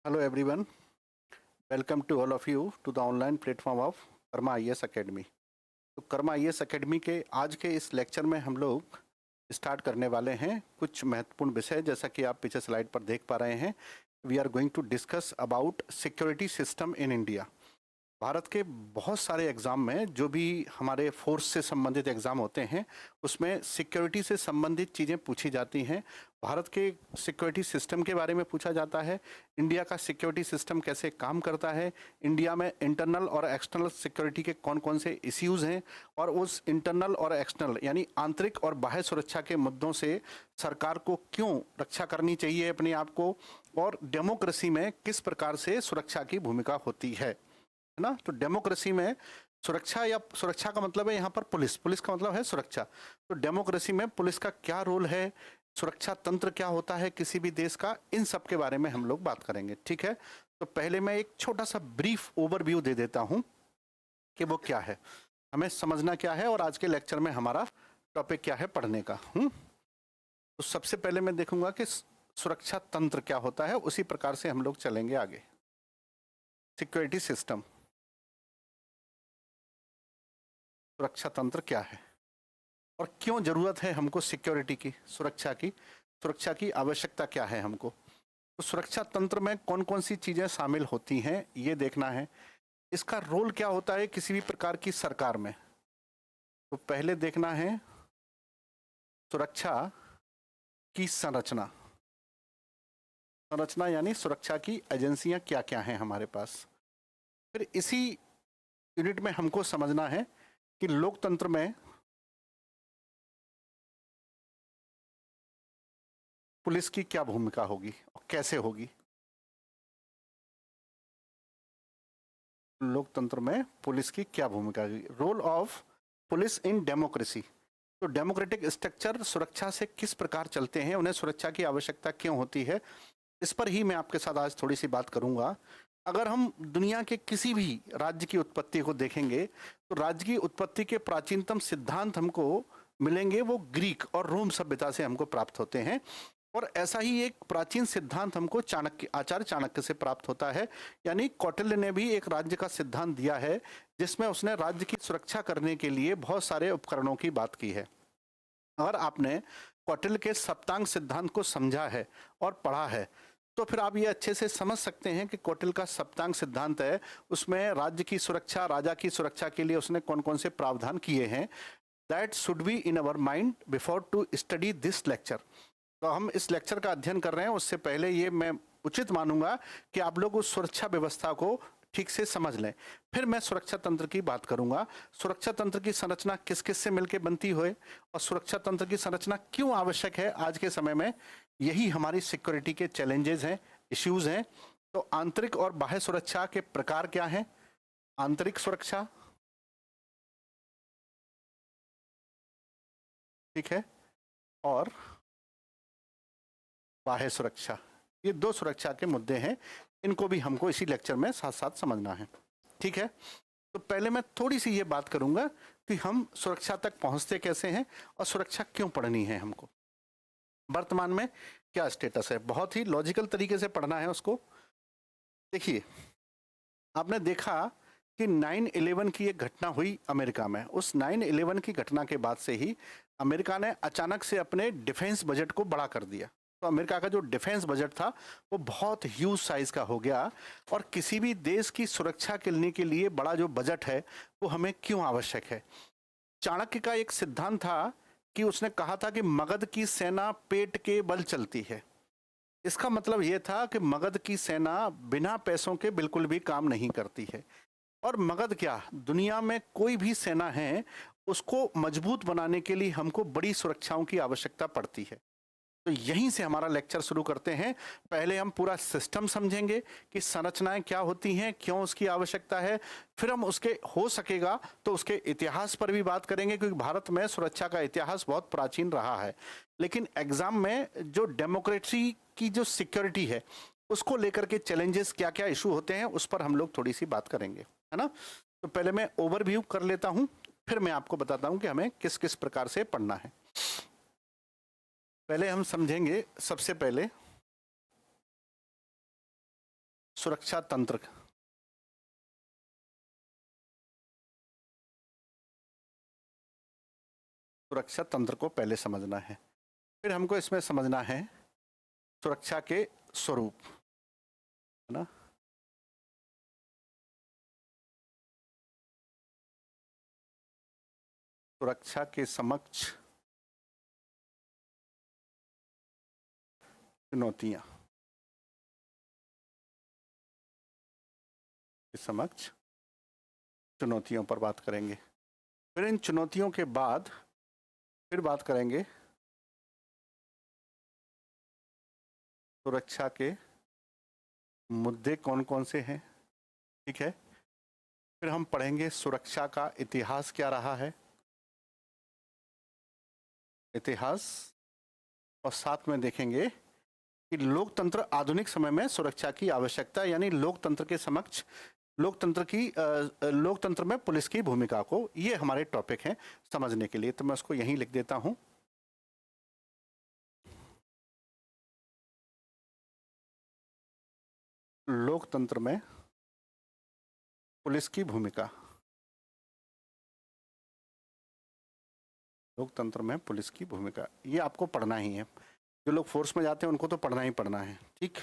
Hello everyone, welcome to all of you to the online platform of Karma IAS academy. तो Karma IAS academy के आज के इस lecture में हम लोग स्टार्ट करने वाले हैं कुछ महत्वपूर्ण विषय। जैसा कि आप पीछे स्लाइड पर देख पा रहे हैं, we are going to discuss about security system in India. Bharat के बहुत सारे एग्ज़ाम में जो भी हमारे फोर्स से संबंधित एग्ज़ाम होते हैं उसमें सिक्योरिटी से संबंधित चीज़ें पूछी जाती हैं। भारत के सिक्योरिटी सिस्टम के बारे में पूछा जाता है, इंडिया का सिक्योरिटी सिस्टम कैसे काम करता है, इंडिया में इंटरनल और एक्सटर्नल सिक्योरिटी के कौन कौन से इश्यूज़ हैं और उस इंटरनल और एक्सटर्नल यानी आंतरिक और बाह्य सुरक्षा के मुद्दों से सरकार को क्यों रक्षा करनी चाहिए अपने आप को, और डेमोक्रेसी में किस प्रकार से सुरक्षा की भूमिका होती है ना। तो डेमोक्रेसी में सुरक्षा या सुरक्षा का मतलब है यहाँ पर पुलिस, पुलिस का मतलब है सुरक्षा। तो डेमोक्रेसी में पुलिस का क्या रोल है, सुरक्षा तंत्र क्या होता है किसी भी देश का, इन सब के बारे में हम लोग बात करेंगे। ठीक है, तो पहले मैं एक छोटा सा ब्रीफ ओवरव्यू दे देता हूँ कि वो क्या है, हमें समझना क्या है और आज के लेक्चर में हमारा टॉपिक क्या है पढ़ने का। तो सबसे पहले मैं देखूंगा कि सुरक्षा तंत्र क्या होता है, उसी प्रकार से हम लोग चलेंगे आगे। सिक्योरिटी सिस्टम, सुरक्षा तंत्र क्या है और क्यों जरूरत है हमको सिक्योरिटी की, सुरक्षा की आवश्यकता क्या है हमको। तो सुरक्षा तंत्र में कौन कौन सी चीजें शामिल होती हैं ये देखना है। इसका रोल क्या होता है किसी भी प्रकार की सरकार में। तो पहले देखना है सुरक्षा की संरचना, संरचना यानी सुरक्षा की एजेंसियां क्या क्या हैं हमारे पास। फिर इसी यूनिट में हमको समझना है कि लोकतंत्र में पुलिस की क्या भूमिका होगी और कैसे होगी। लोकतंत्र में पुलिस की क्या भूमिका होगी, role of police in democracy. तो डेमोक्रेटिक स्ट्रक्चर सुरक्षा से किस प्रकार चलते हैं, उन्हें सुरक्षा की आवश्यकता क्यों होती है, इस पर ही मैं आपके साथ आज थोड़ी सी बात करूंगा। अगर हम दुनिया के किसी भी राज्य की उत्पत्ति को देखेंगे तो राज्य की उत्पत्ति के प्राचीनतम सिद्धांत हमको मिलेंगे वो ग्रीक और रोम सभ्यता से हमको प्राप्त होते हैं। और ऐसा ही एक प्राचीन सिद्धांत हमको चाणक्य, आचार्य चाणक्य से प्राप्त होता है। यानी कौटिल्य ने भी एक राज्य का सिद्धांत दिया है जिसमें उसने राज्य की सुरक्षा करने के लिए बहुत सारे उपकरणों की बात की है। अगर आपने कौटिल्य के सप्तांग सिद्धांत को समझा है और पढ़ा है तो फिर आप ये अच्छे से समझ सकते हैं कि कौटिल्य का सप्तांग सिद्धांत है, उसमें राज्य की सुरक्षा, राजा की सुरक्षा के लिए उसने कौन कौन से प्रावधान किए हैं। That should be in our mind before to study this lecture. तो हम इस लेक्चर का अध्ययन कर रहे हैं उससे पहले ये मैं उचित मानूंगा कि आप लोग उस सुरक्षा व्यवस्था को ठीक से समझ लें। फिर मैं सुरक्षा तंत्र की बात करूंगा, सुरक्षा तंत्र की संरचना किस किस से मिलकर बनती है और सुरक्षा तंत्र की संरचना क्यों आवश्यक है आज के समय में। यही हमारी सिक्योरिटी के चैलेंजेस हैं, इश्यूज हैं। तो आंतरिक और बाह्य सुरक्षा के प्रकार क्या हैं, आंतरिक सुरक्षा, ठीक है, और बाह्य सुरक्षा, ये दो सुरक्षा के मुद्दे हैं, इनको भी हमको इसी लेक्चर में साथ साथ समझना है। ठीक है, तो पहले मैं थोड़ी सी ये बात करूंगा कि हम सुरक्षा तक पहुंचते कैसे हैं और सुरक्षा क्यों पढ़नी है हमको, वर्तमान में क्या स्टेटस है। बहुत ही लॉजिकल तरीके से पढ़ना है उसको। देखिए, आपने देखा कि 9/11 की एक घटना हुई अमेरिका में। उस 9/11 की घटना के बाद से ही अमेरिका ने अचानक से अपने डिफेंस बजट को बड़ा कर दिया। तो अमेरिका का जो डिफेंस बजट था वो बहुत ह्यूज साइज का हो गया। और किसी भी देश की सुरक्षा करने के लिए बड़ा जो बजट है वो हमें क्यों आवश्यक है। चाणक्य का एक सिद्धांत था कि उसने कहा था कि मगध की सेना पेट के बल चलती है। इसका मतलब यह था कि मगध की सेना बिना पैसों के बिल्कुल भी काम नहीं करती है। और मगध क्या, दुनिया में कोई भी सेना है उसको मजबूत बनाने के लिए हमको बड़ी सुरक्षाओं की आवश्यकता पड़ती है। तो यहीं से हमारा लेक्चर शुरू करते हैं। पहले हम पूरा सिस्टम समझेंगे कि संरचनाएं क्या होती हैं, क्यों उसकी आवश्यकता है। फिर हम उसके हो सकेगा तो उसके इतिहास पर भी बात करेंगे, क्योंकि भारत में सुरक्षा का इतिहास बहुत प्राचीन रहा है। लेकिन एग्जाम में जो डेमोक्रेसी की जो सिक्योरिटी है उसको लेकर के चैलेंजेस क्या क्या इशू होते हैं उस पर हम लोग थोड़ी सी बात करेंगे, है ना। तो पहले मैं ओवरव्यू कर लेता हूं, फिर मैं आपको बताता हूं कि हमें किस किस प्रकार से पढ़ना है। पहले हम समझेंगे सबसे पहले सुरक्षा तंत्र, सुरक्षा तंत्र को पहले समझना है। फिर हमको इसमें समझना है सुरक्षा के स्वरूप, है ना। सुरक्षा के समक्ष चुनौतियां, के समक्ष चुनौतियों पर बात करेंगे। फिर इन चुनौतियों के बाद फिर बात करेंगे सुरक्षा के मुद्दे कौन कौन से हैं, ठीक है। फिर हम पढ़ेंगे सुरक्षा का इतिहास क्या रहा है, इतिहास, और साथ में देखेंगे कि लोकतंत्र आधुनिक समय में सुरक्षा की आवश्यकता, यानी लोकतंत्र के समक्ष लोकतंत्र में पुलिस की भूमिका को, ये हमारे टॉपिक हैं समझने के लिए। तो मैं उसको यहीं लिख देता हूं, लोकतंत्र में पुलिस की भूमिका, लोकतंत्र में पुलिस की भूमिका, ये आपको पढ़ना ही है। जो लोग फोर्स में जाते हैं उनको तो पढ़ना ही पढ़ना है, ठीक।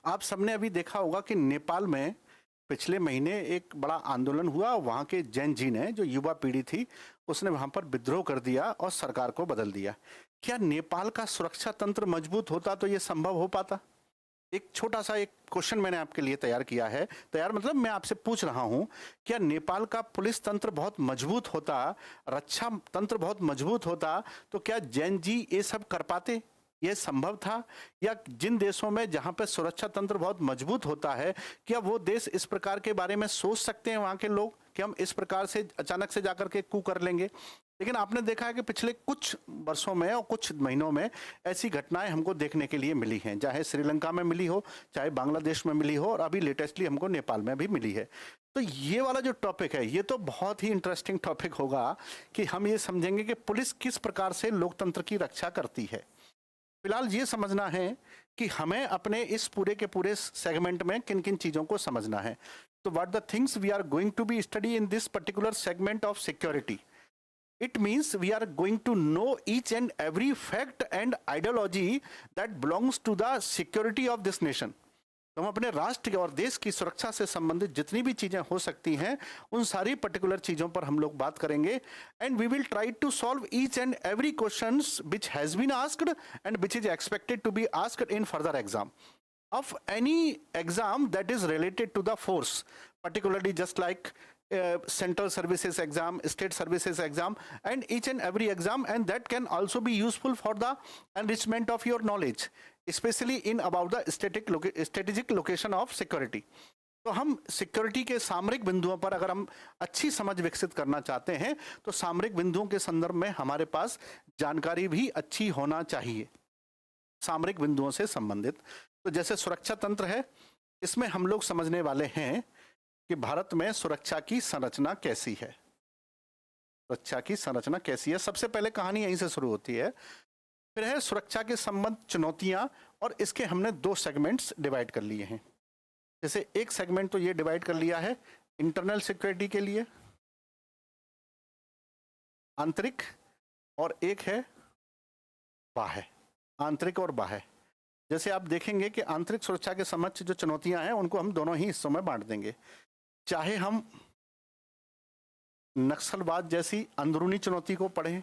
आप सबने अभी देखा होगा कि नेपाल में पिछले महीने एक बड़ा आंदोलन हुआ। वहाँ के जैन जी ने, जो युवा पीढ़ी थी, उसने वहाँ पर विद्रोह कर दिया और सरकार को बदल दिया। क्या नेपाल का सुरक्षा तंत्र मजबूत होता तो ये संभव हो पाता? एक छोटा सा एक क्वेश्चन मैंने आपके लिए तैयार किया है, तैयार मतलब मैं आपसे पूछ रहा हूं, क्या नेपाल का पुलिस तंत्र बहुत मजबूत होता, रक्षा तंत्र बहुत मजबूत होता, तो क्या जैन जी ये सब कर पाते? यह संभव था? या जिन देशों में जहां पर सुरक्षा तंत्र बहुत मजबूत होता है, क्या वो देश इस प्रकार के बारे में सोच सकते हैं वहां के लोग कि हम इस प्रकार से अचानक से जाकर के कू कर लेंगे? लेकिन आपने देखा है कि पिछले कुछ वर्षों में और कुछ महीनों में ऐसी घटनाएं हमको देखने के लिए मिली हैं, चाहे श्रीलंका में मिली हो, चाहे बांग्लादेश में मिली हो, और अभी लेटेस्टली हमको नेपाल में भी मिली है। तो ये वाला जो टॉपिक है, ये तो बहुत ही इंटरेस्टिंग टॉपिक होगा कि हम ये समझेंगे कि पुलिस किस प्रकार से लोकतंत्र की रक्षा करती है। फिलहाल ये समझना है कि हमें अपने इस पूरे के पूरे सेगमेंट में किन किन चीज़ों को समझना है। तो what the things we are going to be study in this particular segment of security, it means we are going to know each and every fact and ideology that belongs to the security of this nation. तो हम अपने राष्ट्र और देश की सुरक्षा से संबंधित जितनी भी चीजें हो सकती हैं, उन सारी पर्टिकुलर चीजों पर हम लोग बात करेंगे। And we will try to solve each and every questions which has been asked and which is expected to be asked in further exam of any exam that is related to the force, particularly just like central services exam, state services exam, and each and every exam, and that can also be useful for the enrichment of your knowledge, especially in about the strategic location of security. तो हम security के सामरिक बिंदुओं पर अगर हम अच्छी समझ विकसित करना चाहते हैं, तो सामरिक बिंदुओं के संदर्भ में हमारे पास जानकारी भी अच्छी होना चाहिए, सामरिक बिंदुओं से संबंधित। तो जैसे सुरक्षा तंत्र है, इसमें हम लोग समझने वाले हैं कि भारत में सुरक्षा की संरचना कैसी है। सुरक्षा की संरचना कैसी है, सबसे पहले कहानी यहीं से शुरू होती है। फिर है सुरक्षा के संबंध चुनौतियां, और इसके हमने दो सेगमेंट्स डिवाइड कर लिए हैं। जैसे एक सेगमेंट तो ये डिवाइड कर लिया है इंटरनल सिक्योरिटी के लिए, आंतरिक, और एक है बाह्य, आंतरिक और बाह्य। जैसे आप देखेंगे कि आंतरिक सुरक्षा के समक्ष जो चुनौतियां हैं, उनको हम दोनों ही हिस्सों में बांट देंगे। चाहे हम नक्सलवाद जैसी अंदरूनी चुनौती को पढ़ें,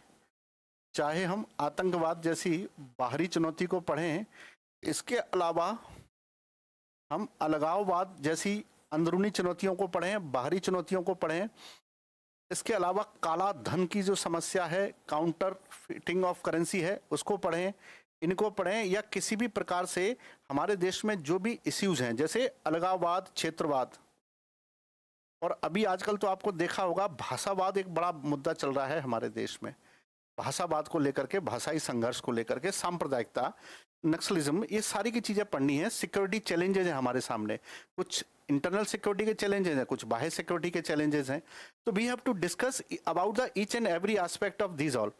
चाहे हम आतंकवाद जैसी बाहरी चुनौती को पढ़ें, इसके अलावा हम अलगाववाद जैसी अंदरूनी चुनौतियों को पढ़ें, बाहरी चुनौतियों को पढ़ें, इसके अलावा काला धन की जो समस्या है, काउंटर फिटिंग ऑफ करेंसी है, उसको पढ़ें, इनको पढ़ें, या किसी भी प्रकार से हमारे देश में जो भी इश्यूज हैं, जैसे अलगाववाद, क्षेत्रवाद, और अभी आजकल तो आपको देखा होगा भाषावाद एक बड़ा मुद्दा चल रहा है हमारे देश में। भाषावाद को लेकर के, भाषाई संघर्ष को लेकर के, सांप्रदायिकता, नक्सलिज्म, ये सारी की चीजें पढ़नी है। सिक्योरिटी चैलेंजेस हैं हमारे सामने, कुछ इंटरनल सिक्योरिटी के चैलेंजेस हैं, कुछ बाह्य सिक्योरिटी के चैलेंजेस हैं। तो we have to discuss about the each and every aspect of these all.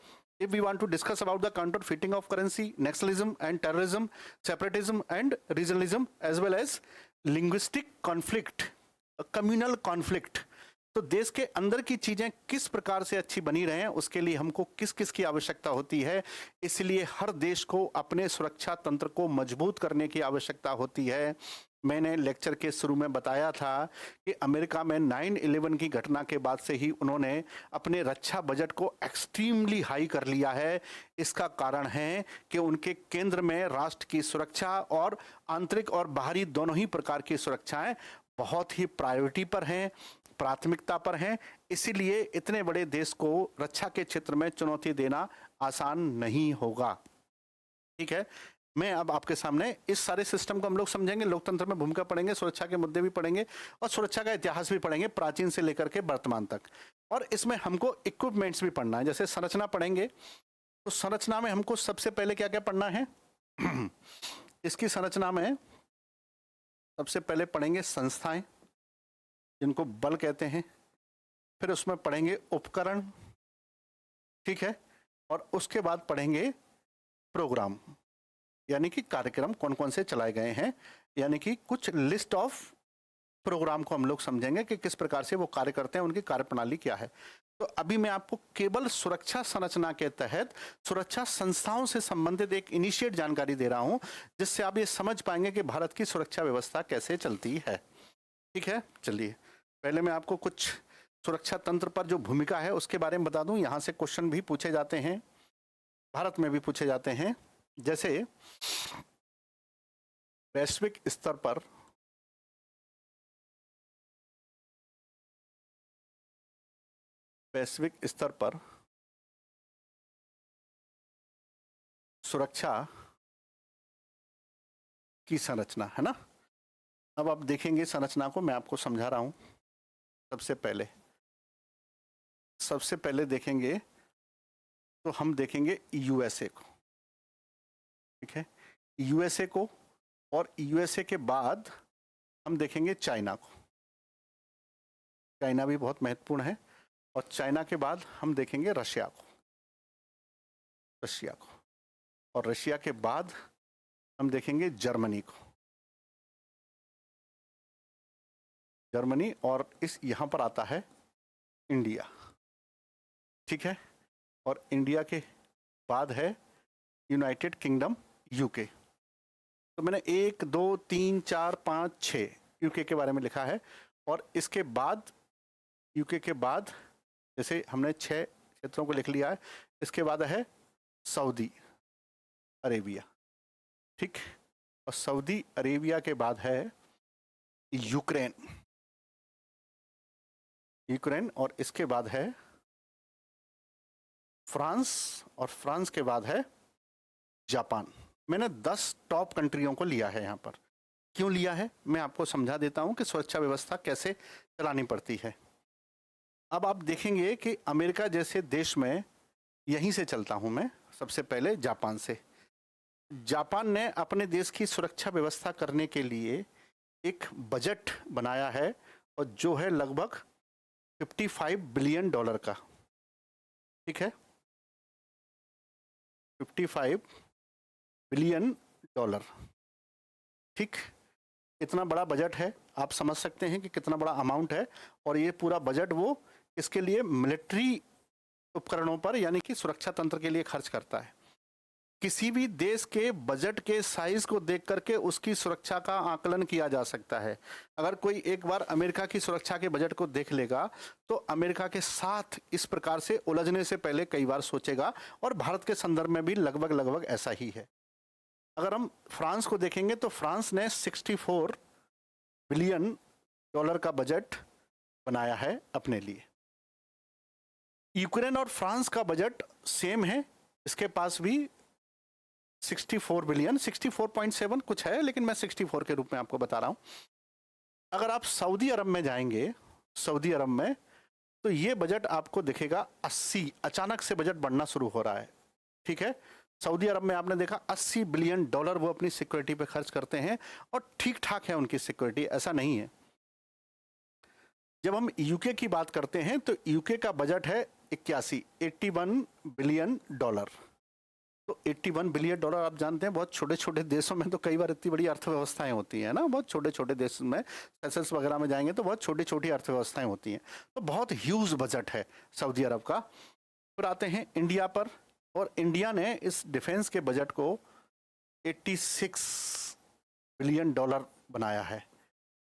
if we want to discuss about the counterfeiting of currency, nationalism and terrorism, separatism and regionalism, as well as linguistic conflict, communal conflict, तो देश के अंदर की चीजें किस प्रकार से अच्छी बनी रहें, उसके लिए हमको किस किस की आवश्यकता होती है। इसलिए हर देश को अपने सुरक्षा तंत्र को मजबूत करने की आवश्यकता होती है। मैंने लेक्चर के शुरू में बताया था कि अमेरिका में 9/11 की घटना के बाद से ही उन्होंने अपने रक्षा बजट को एक्सट्रीमली हाई कर लिया है। इसका कारण है कि उनके केंद्र में राष्ट्र की सुरक्षा और आंतरिक और बाहरी दोनों ही प्रकार की सुरक्षाएं बहुत ही प्रायोरिटी पर हैं, प्राथमिकता पर हैं। इसीलिए इतने बड़े देश को रक्षा के क्षेत्र में चुनौती देना आसान नहीं होगा। ठीक है, मैं अब आपके सामने इस सारे सिस्टम को हम लोग समझेंगे, लोकतंत्र में भूमिका पढ़ेंगे, सुरक्षा के मुद्दे भी पढ़ेंगे और सुरक्षा का इतिहास भी पढ़ेंगे, प्राचीन से लेकर के वर्तमान तक। और इसमें हमको इक्विपमेंट्स भी पढ़ना है। जैसे संरचना पढ़ेंगे तो संरचना में हमको सबसे पहले क्या क्या पढ़ना है इसकी संरचना में सबसे पहले पढ़ेंगे संस्थाएं, जिनको बल कहते हैं। फिर उसमें पढ़ेंगे उपकरण, ठीक है, और उसके बाद पढ़ेंगे प्रोग्राम, यानी कि कार्यक्रम कौन कौन से चलाए गए हैं, यानी कि कुछ लिस्ट ऑफ प्रोग्राम को हम लोग समझेंगे कि किस प्रकार से वो कार्य करते हैं, उनकी कार्यप्रणाली क्या है। तो अभी मैं आपको केवल सुरक्षा संरचना के तहत सुरक्षा संस्थाओं से संबंधित एक इनिशिएट जानकारी दे रहा हूं, जिससे आप ये समझ पाएंगे कि भारत की सुरक्षा व्यवस्था कैसे चलती है। ठीक है, चलिए पहले मैं आपको कुछ सुरक्षा तंत्र पर जो भूमिका है उसके बारे में बता दूं। यहां से क्वेश्चन भी पूछे जाते हैं, भारत में भी पूछे जाते हैं। जैसे वैश्विक स्तर पर सुरक्षा की संरचना है ना। अब आप देखेंगे संरचना को, मैं आपको समझा रहा हूं। सबसे पहले देखेंगे तो हम देखेंगे यूएसए को, ठीक है, यूएसए को, और यूएसए के बाद हम देखेंगे चाइना को। चाइना भी बहुत महत्वपूर्ण है। और चाइना के बाद हम देखेंगे रशिया को, और रशिया के बाद हम देखेंगे जर्मनी को, और इस यहाँ पर आता है इंडिया, ठीक है, और इंडिया के बाद है यूनाइटेड किंगडम, यूके। तो मैंने 1 2 3 4 5 6 यूके के बारे में लिखा है। और इसके बाद यूके के बाद जैसे हमने 6 क्षेत्रों को लिख लिया है, इसके बाद है सऊदी अरेबिया, ठीक, और सऊदी अरेबिया के बाद है यूक्रेन, और इसके बाद है फ्रांस, और फ्रांस के बाद है जापान। मैंने 10 टॉप कंट्रियों को लिया है यहाँ पर। क्यों लिया है मैं आपको समझा देता हूँ कि सुरक्षा व्यवस्था कैसे चलानी पड़ती है। अब आप देखेंगे कि अमेरिका जैसे देश में यहीं से चलता हूँ मैं, सबसे पहले जापान से। जापान ने अपने देश की सुरक्षा व्यवस्था करने के लिए एक बजट बनाया है, और जो है लगभग $55 बिलियन का, ठीक है, $55 बिलियन, ठीक। इतना बड़ा बजट है, आप समझ सकते हैं कि कितना बड़ा अमाउंट है। और ये पूरा बजट वो इसके लिए मिलिट्री उपकरणों पर, यानी कि सुरक्षा तंत्र के लिए खर्च करता है। किसी भी देश के बजट के साइज को देख करके उसकी सुरक्षा का आकलन किया जा सकता है। अगर कोई एक बार अमेरिका की सुरक्षा के बजट को देख लेगा तो अमेरिका के साथ इस प्रकार से उलझने से पहले कई बार सोचेगा, और भारत के संदर्भ में भी लगभग ऐसा ही है। अगर हम फ्रांस को देखेंगे तो फ्रांस ने $64 बिलियन का बजट बनाया है अपने लिए। यूक्रेन और फ्रांस का बजट सेम है, इसके पास भी 64 बिलियन, 64.7 कुछ है, लेकिन मैं 64 के रूप में आपको बता रहा हूं। अगर आप सऊदी अरब में जाएंगे, सऊदी अरब में, तो ये बजट आपको दिखेगा 80, अचानक से बजट बढ़ना शुरू हो रहा है, ठीक है। सऊदी अरब में आपने देखा $80 बिलियन वो अपनी सिक्योरिटी पे खर्च करते हैं, और ठीक ठाक है उनकी सिक्योरिटी, ऐसा नहीं है। जब हम यूके की बात करते हैं तो यूके का बजट है 81 बिलियन डॉलर। तो 81 बिलियन डॉलर आप जानते हैं बहुत छोटे छोटे देशों में तो कई बार इतनी बड़ी अर्थव्यवस्थाएं होती हैं ना, बहुत छोटे छोटे देशों में सेशल्स वगैरह में जाएंगे तो बहुत छोटी छोटी अर्थव्यवस्थाएं होती हैं। तो बहुत ह्यूज बजट है सऊदी अरब का। फिर आते हैं इंडिया पर, और इंडिया ने इस डिफेंस के बजट को 86 बिलियन डॉलर बनाया है।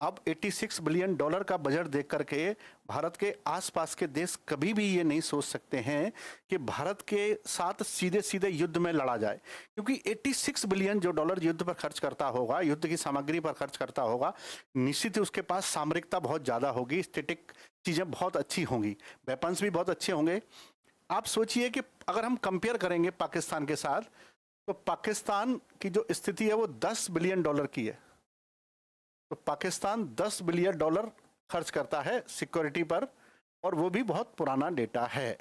अब 86 बिलियन डॉलर का बजट देख करके भारत के आसपास के देश कभी भी ये नहीं सोच सकते हैं कि भारत के साथ सीधे सीधे युद्ध में लड़ा जाए, क्योंकि 86 बिलियन जो डॉलर युद्ध पर खर्च करता होगा, युद्ध की सामग्री पर खर्च करता होगा, निश्चित ही उसके पास सामरिकता बहुत ज़्यादा होगी, स्टेटिक चीज़ें बहुत अच्छी होंगी, वेपन्स भी बहुत अच्छे होंगे। आप सोचिए कि अगर हम कंपेयर करेंगे पाकिस्तान के साथ, तो पाकिस्तान की जो स्थिति है वो 10 बिलियन डॉलर की है। तो पाकिस्तान 10 बिलियन डॉलर खर्च करता है सिक्योरिटी पर, और वो भी बहुत पुराना डेटा है।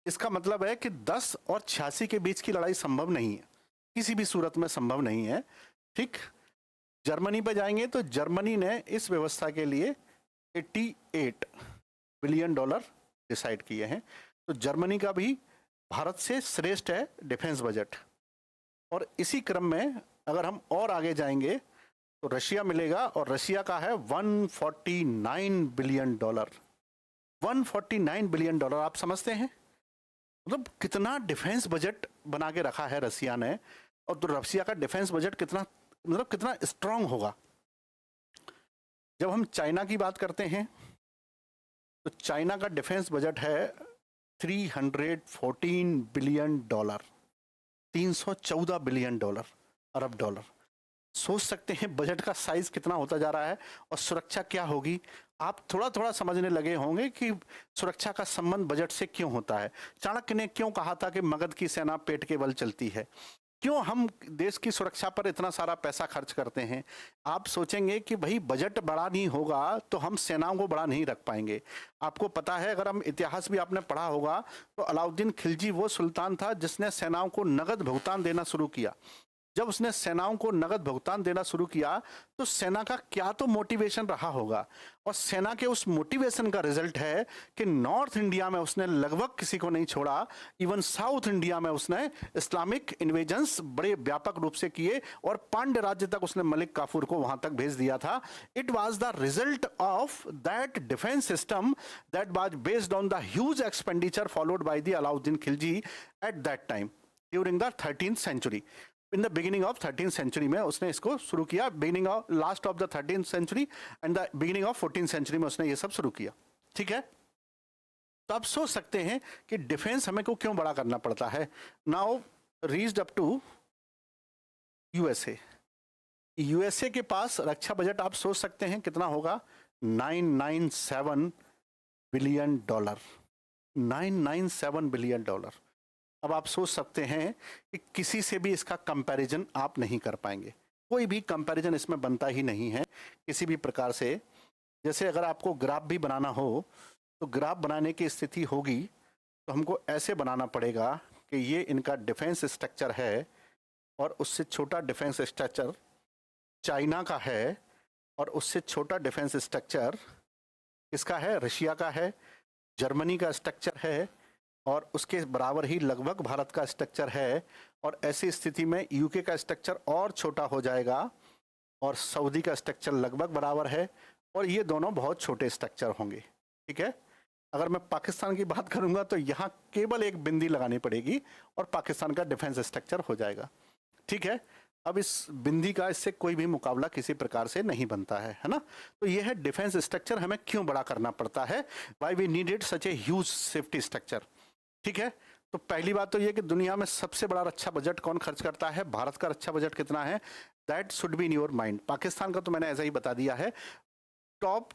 इसका मतलब है कि 10 और 86 के बीच की लड़ाई संभव नहीं है, किसी भी सूरत में संभव नहीं है। ठीक, जर्मनी पर जाएंगे तो जर्मनी ने इस व्यवस्था के लिए 88 बिलियन डॉलर डिसाइड किए हैं। तो जर्मनी का भी भारत से श्रेष्ठ है डिफेंस बजट। और इसी क्रम में अगर हम और आगे जाएंगे तो रशिया मिलेगा, और रशिया का है 149 बिलियन डॉलर। 149 बिलियन डॉलर, आप समझते हैं मतलब कितना डिफेंस बजट बना के रखा है रशिया ने। और तो रशिया का डिफेंस बजट कितना, मतलब कितना स्ट्रांग होगा। जब हम चाइना की बात करते हैं तो चाइना का डिफेंस बजट है 314 बिलियन डॉलर, 314 बिलियन डॉलर, अरब डॉलर। सोच सकते हैं बजट का साइज कितना होता जा रहा है और सुरक्षा क्या होगी। आप थोड़ा थोड़ा समझने लगे होंगे कि सुरक्षा का संबंध बजट से क्यों होता है। चाणक्य ने क्यों कहा था कि मगध की सेना पेट के बल चलती है, क्यों हम देश की सुरक्षा पर इतना सारा पैसा खर्च करते हैं। आप सोचेंगे कि भाई बजट बड़ा नहीं होगा तो हम सेनाओं को बड़ा नहीं रख पाएंगे। आपको पता है, अगर हम इतिहास भी आपने पढ़ा होगा, तो अलाउद्दीन खिलजी वो सुल्तान था जिसने सेनाओं को नगद भुगतान देना शुरू किया। जब उसने सेनाओं को नगद भुगतान देना शुरू किया तो सेना का क्या तो मोटिवेशन रहा होगा, और सेना के उस मोटिवेशन का रिजल्ट है कि नॉर्थ इंडिया में उसने लगभग किसी को नहीं छोड़ा। इवन साउथ इंडिया में उसने इस्लामिक इन्वेजन्स बड़े व्यापक रूप से किए, और पांड्य राज्य तक उसने मलिक काफूर को वहां तक भेज दिया था। It was the result of that defence system that was based on the huge expenditure followed by the Alauddin Khilji at that time during the 13th century. In the beginning of 13th century में उसने इसको शुरू किया, beginning of last of the 13th century and the beginning of 14th century में उसने ये सब शुरू किया। ठीक है, तो आप सोच सकते हैं कि डिफेंस हमें को क्यों बड़ा करना पड़ता है। Now reached up to USA. USA के पास रक्षा बजट आप सोच सकते हैं कितना होगा, 997 बिलियन डॉलर। 997 billion dollar. अब आप सोच सकते हैं कि किसी से भी इसका कंपैरिजन आप नहीं कर पाएंगे, कोई भी कंपैरिजन इसमें बनता ही नहीं है किसी भी प्रकार से। जैसे अगर आपको ग्राफ भी बनाना हो तो ग्राफ बनाने की स्थिति होगी तो हमको ऐसे बनाना पड़ेगा कि ये इनका डिफेंस स्ट्रक्चर है, और उससे छोटा डिफेंस स्ट्रक्चर चाइना का है, और उससे छोटा डिफेंस स्ट्रक्चर किसका है, रशिया का है, जर्मनी का स्ट्रक्चर है, और उसके बराबर ही लगभग भारत का स्ट्रक्चर है। और ऐसी स्थिति में यूके का स्ट्रक्चर और छोटा हो जाएगा, और सऊदी का स्ट्रक्चर लगभग बराबर है, और ये दोनों बहुत छोटे स्ट्रक्चर होंगे। ठीक है, अगर मैं पाकिस्तान की बात करूंगा तो यहाँ केवल एक बिंदी लगानी पड़ेगी और पाकिस्तान का डिफेंस स्ट्रक्चर हो जाएगा। ठीक है, अब इस बिंदी का इससे कोई भी मुकाबला किसी प्रकार से नहीं बनता है ना। तो ये है डिफेंस स्ट्रक्चर हमें क्यों बड़ा करना पड़ता है, why we needed such a huge safety structure. ठीक है, तो पहली बात तो ये कि दुनिया में सबसे बड़ा रक्षा बजट कौन खर्च करता है, भारत का रक्षा बजट कितना है, that should be in your mind. Pakistan का तो मैंने ऐसा ही बता दिया है। टॉप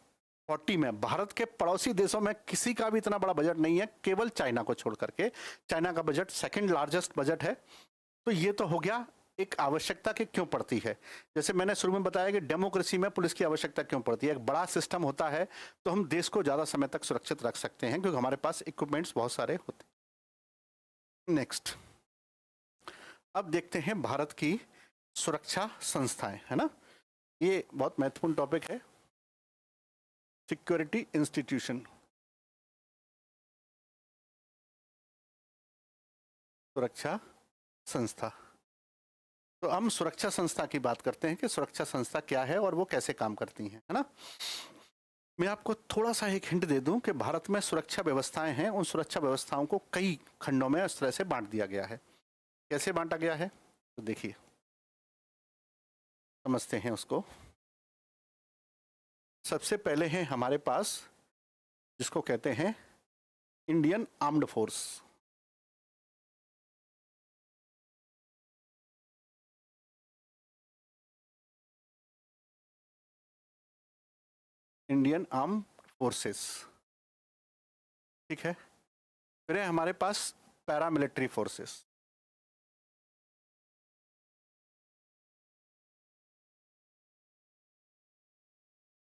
40 में भारत के पड़ोसी देशों में किसी का भी इतना बड़ा बजट नहीं है, केवल चाइना को छोड़ करके। चाइना का बजट सेकंड लार्जेस्ट बजट है। तो ये तो हो गया एक आवश्यकता कि क्यों पड़ती है। जैसे मैंने शुरू में बताया कि डेमोक्रेसी में पुलिस की आवश्यकता क्यों पड़ती है। एक बड़ा सिस्टम होता है तो हम देश को ज़्यादा समय तक सुरक्षित रख सकते हैं, क्योंकि हमारे पास इक्विपमेंट्स बहुत सारे होते हैं। नेक्स्ट, अब देखते हैं भारत की सुरक्षा संस्थाएं, है ना। ये बहुत महत्वपूर्ण टॉपिक है, सिक्योरिटी इंस्टीट्यूशन। सुरक्षा संस्था। तो हम सुरक्षा संस्था की बात करते हैं कि सुरक्षा संस्था क्या है और वो कैसे काम करती हैं, है ना। मैं आपको थोड़ा सा एक हिंट दे दूं कि भारत में सुरक्षा व्यवस्थाएं हैं, उन सुरक्षा व्यवस्थाओं को कई खंडों में इस तरह से बांट दिया गया है। कैसे बांटा गया है तो देखिए, समझते हैं उसको। सबसे पहले है हमारे पास जिसको कहते हैं Indian armed force. Indian arm forces, ठीक है। फिर है हमारे पास पैरामिलिट्री फोर्सेस।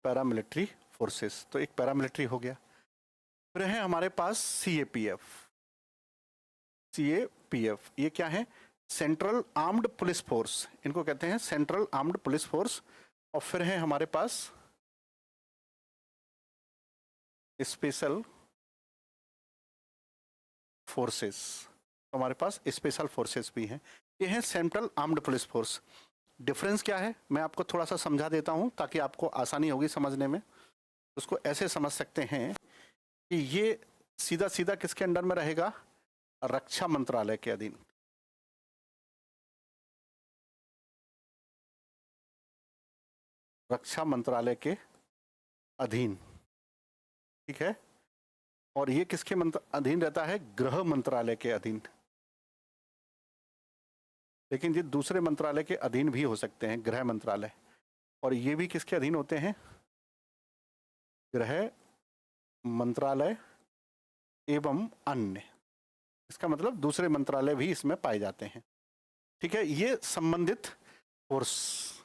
पैरामिलिट्री फोर्सेस, तो एक पैरामिलिट्री हो गया। फिर है हमारे पास सीएपीएफ। सीएपीएफ ये क्या है? सेंट्रल आर्म्ड पुलिस फोर्स, इनको कहते हैं सेंट्रल आर्म्ड पुलिस फोर्स। और फिर है हमारे पास स्पेशल फोर्सेस, तो हमारे पास स्पेशल फोर्सेस भी हैं। ये है central armed police force. Difference क्या है मैं आपको थोड़ा सा समझा देता हूं ताकि आपको आसानी होगी समझने में। उसको ऐसे समझ सकते हैं कि ये सीधा सीधा किसके अंडर में रहेगा? रक्षा मंत्रालय के अधीन। रक्षा मंत्रालय के अधीन, ठीक है। और ये किसके अधीन रहता है? गृह मंत्रालय के अधीन। लेकिन ये दूसरे मंत्रालय के अधीन भी हो सकते हैं, गृह मंत्रालय। और ये भी किसके अधीन होते हैं? गृह मंत्रालय एवं अन्य। इसका मतलब दूसरे मंत्रालय भी इसमें पाए जाते हैं, ठीक है। ये संबंधित फोर्स,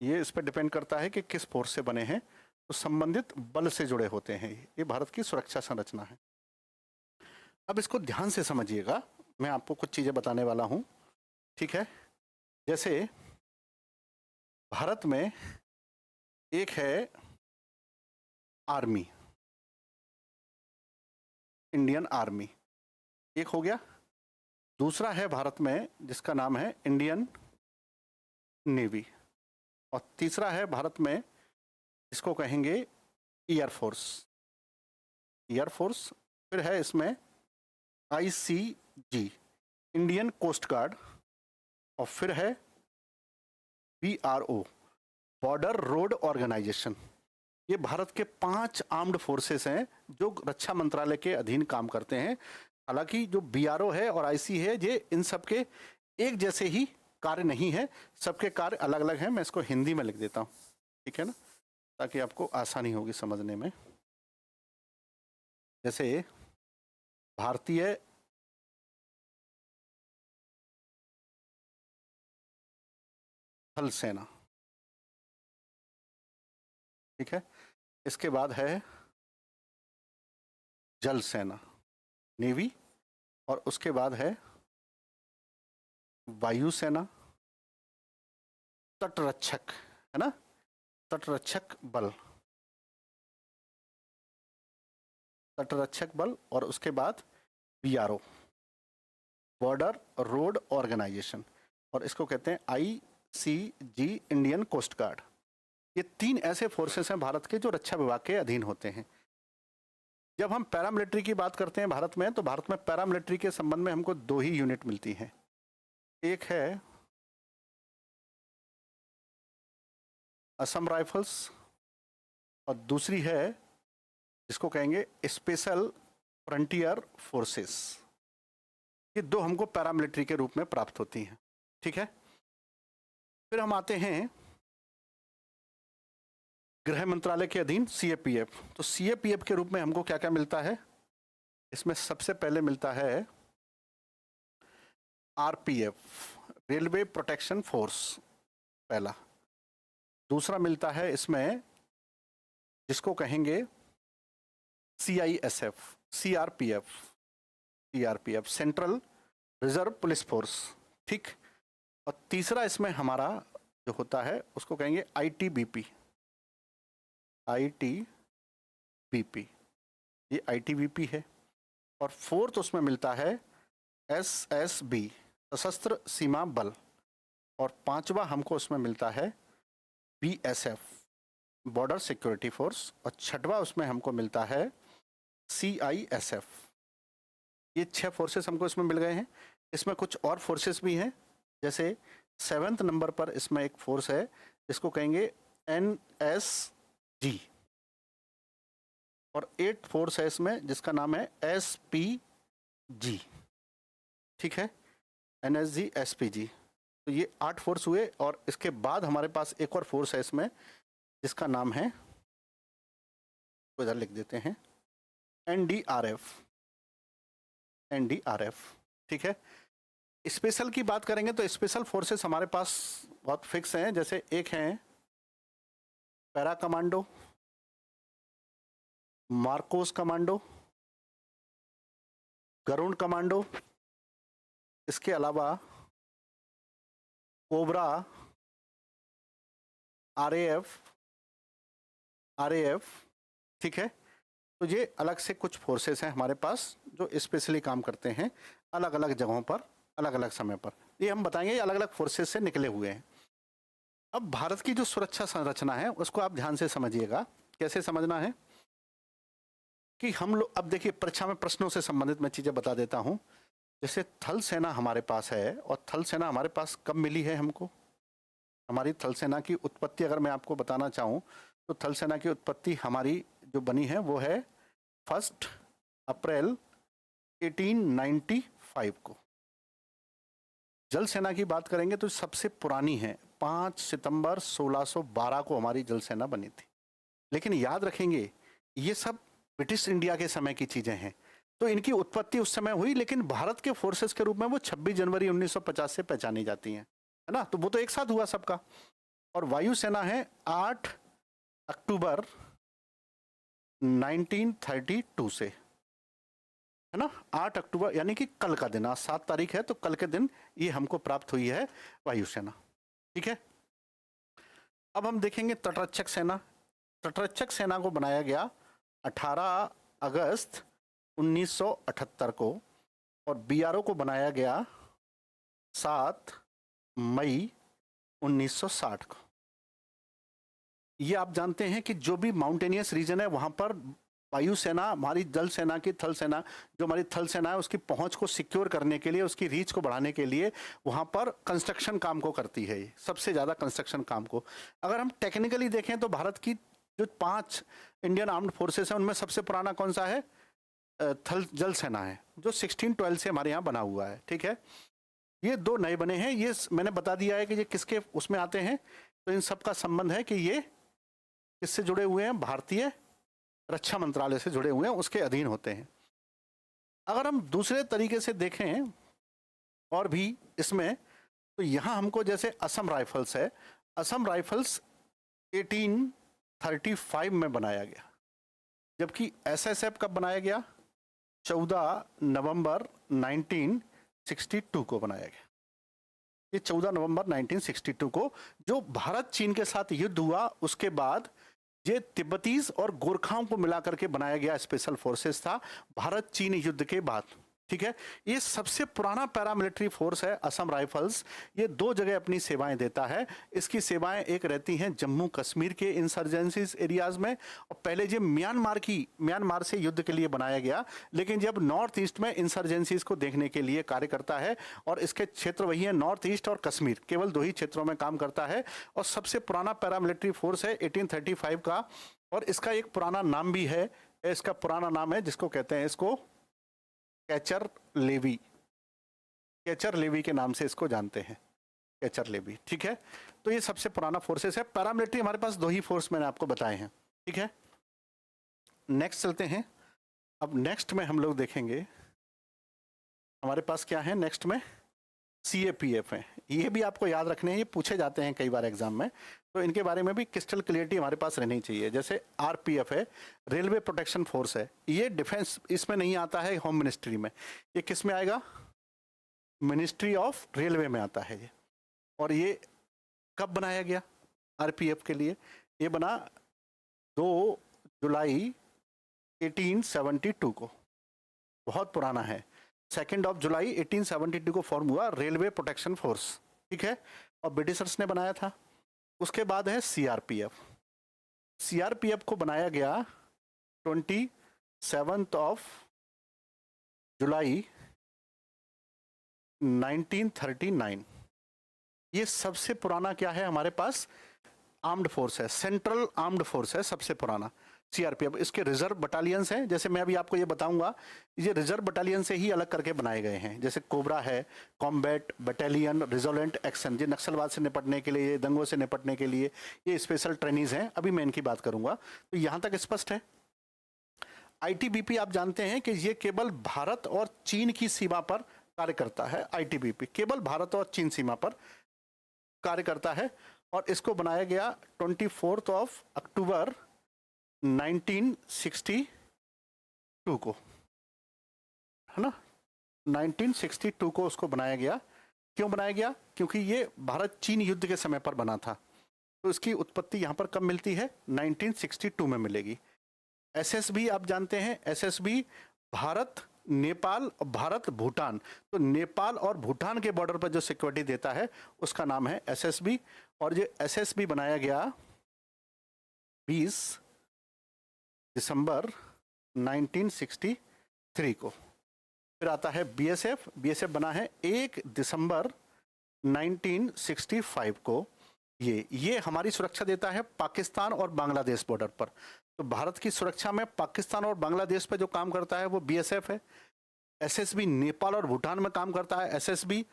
ये इस पर डिपेंड करता है कि किस फोर्स से बने हैं, तो संबंधित बल से जुड़े होते हैं। ये भारत की सुरक्षा संरचना है। अब इसको ध्यान से समझिएगा, मैं आपको कुछ चीजें बताने वाला हूं, ठीक है। जैसे भारत में एक है आर्मी, इंडियन आर्मी, एक हो गया। दूसरा है भारत में जिसका नाम है इंडियन नेवी। और तीसरा है भारत में इसको कहेंगे एयरफोर्स। एयरफोर्स। फिर है इसमें आईसीजी, इंडियन कोस्ट गार्ड। और फिर है बीआरओ, बॉर्डर रोड ऑर्गेनाइजेशन। ये भारत के 5 आर्म्ड फोर्सेस हैं जो रक्षा मंत्रालय के अधीन काम करते हैं। हालांकि जो बीआरओ है और आईसी है, ये इन सब के एक जैसे ही कार्य नहीं है, सबके कार्य अलग अलग हैं। मैं इसको हिंदी में लिख देता हूँ, ठीक है ना, ताकि आपको आसानी होगी समझने में। जैसे भारतीय थल सेना, ठीक है। इसके बाद है जल सेना, नेवी। और उसके बाद है वायुसेना, तटरक्षक, है ना, तटरक्षक बल, तटरक्षक बल। और उसके बाद बीआरओ, बॉर्डर रोड ऑर्गेनाइजेशन। और इसको कहते हैं आईसीजी, इंडियन कोस्ट गार्ड। ये 3 ऐसे फोर्सेस हैं भारत के जो रक्षा विभाग के अधीन होते हैं। जब हम पैरामिलिट्री की बात करते हैं भारत में, तो भारत में पैरामिलिट्री के संबंध में हमको 2 ही यूनिट मिलती हैं। एक है असम राइफल्स और दूसरी है जिसको कहेंगे स्पेशल फ्रंटियर फोर्सेस। ये 2 हमको पैरामिलिट्री के रूप में प्राप्त होती हैं, ठीक है। फिर हम आते हैं गृह मंत्रालय के अधीन सीएपीएफ। तो सीएपीएफ के रूप में हमको क्या क्या मिलता है? इसमें सबसे पहले मिलता है आरपीएफ, रेलवे प्रोटेक्शन फोर्स, पहला। दूसरा मिलता है इसमें जिसको कहेंगे CISF, CRPF, CRPF central reserve police force, ठीक। और तीसरा इसमें हमारा जो होता है उसको कहेंगे आईटीबीपी, आईटीबीपी, ये आईटीबीपी है। और फोर्थ उसमें मिलता है SSB सशस्त्र सीमा बल, और पांचवा हमको उसमें मिलता है BSF बॉर्डर सिक्योरिटी फोर्स, और छठवा उसमें हमको मिलता है CISF। ये 6 फोर्सेस हमको इसमें मिल गए हैं। इसमें कुछ और फोर्सेस भी हैं, जैसे 7वें नंबर पर इसमें एक फोर्स है जिसको कहेंगे NSG, और 8th फोर्स है इसमें जिसका नाम है SPG। ठीक है, NSG SPG। तो ये 8 फोर्स हुए, और इसके बाद हमारे पास एक और फोर्स है इसमें जिसका नाम है, तो इधर लिख देते हैं, NDRF। ठीक है। स्पेशल की बात करेंगे तो स्पेशल फोर्सेस हमारे पास बहुत फिक्स हैं, जैसे एक हैं para commando, Marcos commando, Garud commando, इसके अलावा कोबरा, RAF। ठीक है। तो ये अलग से कुछ फोर्सेस हैं हमारे पास जो स्पेशली काम करते हैं अलग अलग जगहों पर, अलग अलग समय पर। ये हम बताएंगे, ये अलग अलग फोर्सेस से निकले हुए हैं। अब भारत की जो सुरक्षा संरचना है उसको आप ध्यान से समझिएगा। कैसे समझना है कि हम लोग, अब देखिए परीक्षा में प्रश्नों से संबंधित मैं चीज़ें बता देता हूँ। जैसे थल सेना हमारे पास है, और थल सेना हमारे पास कब मिली है हमको? हमारी थल सेना की उत्पत्ति अगर मैं आपको बताना चाहूँ तो थल सेना की उत्पत्ति हमारी जो बनी है वो है 1 अप्रैल 1895 को। जल सेना की बात करेंगे तो सबसे पुरानी है, 5 सितंबर 1612 को हमारी जल सेना बनी थी। लेकिन याद रखेंगे ये सब ब्रिटिश इंडिया के समय की चीज़ें हैं, तो इनकी उत्पत्ति उस समय हुई, लेकिन भारत के फोर्सेस के रूप में वो 26 जनवरी 1950 से पहचानी जाती हैं, है ना। तो वो तो एक साथ हुआ सबका। और वायुसेना है 8 अक्टूबर 1932 से, है ना। 8 अक्टूबर यानी कि कल का दिन, आज 7 तारीख है, तो कल के दिन ये हमको प्राप्त हुई है वायुसेना। ठीक है। अब हम देखेंगे तटरक्षक सेना। तटरक्षक सेना को बनाया गया 18 अगस्त 1978 को, और BRO को बनाया गया 7 मई 1960 को। ये आप जानते हैं कि जो भी माउंटेनियस रीजन है वहाँ पर वायुसेना, हमारी जल सेना की थल सेना, जो हमारी थल सेना है उसकी पहुंच को सिक्योर करने के लिए, उसकी रीच को बढ़ाने के लिए वहाँ पर कंस्ट्रक्शन काम को करती है, ये सबसे ज़्यादा कंस्ट्रक्शन काम को। अगर हम टेक्निकली देखें तो भारत की जो 5 इंडियन आर्म्ड फोर्सेस हैं उनमें सबसे पुराना कौन सा है? थल जल सेना है, जो 1612 से हमारे यहाँ बना हुआ है। ठीक है। ये 2 नए बने हैं, ये मैंने बता दिया है कि ये किसके उसमें आते हैं। तो इन सब का संबंध है कि ये किससे जुड़े हुए हैं? भारतीय रक्षा मंत्रालय से जुड़े हुए हैं, उसके अधीन होते हैं। अगर हम दूसरे तरीके से देखें और भी इसमें, तो यहाँ हमको जैसे असम राइफल्स है, असम राइफल्स 1835 में बनाया गया, जबकि SSF कब बनाया गया? 14 नवंबर 1962 को बनाया गया। ये 14 नवंबर 1962 को जो भारत चीन के साथ युद्ध हुआ, उसके बाद ये तिब्बतीज और गोरखाओं को मिलाकर के बनाया गया स्पेशल फोर्सेस था भारत चीन युद्ध के बाद। ठीक है। ये सबसे पुराना पैरामिलिट्री फोर्स है असम राइफल्स। ये 2 जगह अपनी सेवाएं देता है। इसकी सेवाएं एक रहती हैं जम्मू कश्मीर के इंसर्जेंसीज एरियाज में, और पहले ये म्यांमार से युद्ध के लिए बनाया गया, लेकिन जब नॉर्थ ईस्ट में इंसर्जेंसीज को देखने के लिए कार्य करता है, और इसके क्षेत्र वही है नॉर्थ ईस्ट और कश्मीर, केवल 2 ही क्षेत्रों में काम करता है, और सबसे पुराना पैरामिलिट्री फोर्स है 1835 का। और इसका एक पुराना नाम भी है, इसका पुराना नाम है जिसको कहते हैं इसको कैचर लेवी के नाम से इसको जानते हैं, कैचर लेवी। ठीक है। तो ये सबसे पुराना फोर्सेस है। पैरामिलिट्री हमारे पास 2 ही फोर्स मैंने आपको बताए हैं। ठीक है। नेक्स्ट चलते हैं। अब नेक्स्ट में हम लोग देखेंगे हमारे पास क्या है। नेक्स्ट में CAPF है। ये भी आपको याद रखने हैं, ये पूछे जाते हैं कई बार एग्जाम में, तो इनके बारे में भी क्रिस्टल क्लियरिटी हमारे पास रहनी चाहिए। जैसे RPF है, रेलवे प्रोटेक्शन फोर्स है, ये डिफेंस इसमें नहीं आता है, होम मिनिस्ट्री में। ये किस में आएगा? मिनिस्ट्री ऑफ रेलवे में आता है ये। और ये कब बनाया गया RPF के लिए? ये बना 2 जुलाई 1872 को, बहुत पुराना है। 2 जुलाई 1872 को फॉर्म हुआ रेलवे प्रोटेक्शन फोर्स, ठीक है, और ब्रिटिशर्स ने बनाया था। उसके बाद है सीआरपीएफ। सीआरपीएफ को बनाया गया 27 जुलाई 1939। ये सबसे पुराना क्या है हमारे पास, आर्म्ड फोर्स है, सेंट्रल आर्म्ड फोर्स है सबसे पुराना सीआरपीएफ। इसके रिजर्व बटालियंस हैं, जैसे मैं अभी आपको ये बताऊंगा, ये रिजर्व बटालियन से ही अलग करके बनाए गए हैं। जैसे कोबरा है, कॉम्बैट बटालियन, रिजोलेंट एक्शन, ये नक्सलवाद से निपटने के लिए, ये दंगों से निपटने के लिए, ये स्पेशल ट्रेनिज हैं। अभी मैं इनकी बात करूंगा। तो यहाँ तक स्पष्ट है। आईटीबीपी आप जानते हैं कि ये केवल भारत और चीन की सीमा पर कार्य करता है। आईटीबीपी केवल भारत और चीन सीमा पर कार्य करता है और इसको बनाया गया 24 अक्टूबर 1962 को, है ना, 1962 को उसको बनाया गया। क्यों बनाया गया? क्योंकि ये भारत चीन युद्ध के समय पर बना था। तो इसकी उत्पत्ति यहाँ पर कब मिलती है? 1962 में मिलेगी। एसएसबी आप जानते हैं, एसएसबी भारत नेपाल, भारत भूटान, तो नेपाल और भूटान के बॉर्डर पर जो सिक्योरिटी देता है उसका नाम है एसएसबी। और ये एसएसबी बनाया गया 20 दिसंबर 1963 को। फिर आता है बीएसएफ। बीएसएफ बना है 1 दिसंबर 1965 को। ये हमारी सुरक्षा देता है पाकिस्तान और बांग्लादेश बॉर्डर पर। तो भारत की सुरक्षा में पाकिस्तान और बांग्लादेश पर जो काम करता है वो बीएसएफ है। एसएसबी नेपाल और भूटान में काम करता है एसएसबी।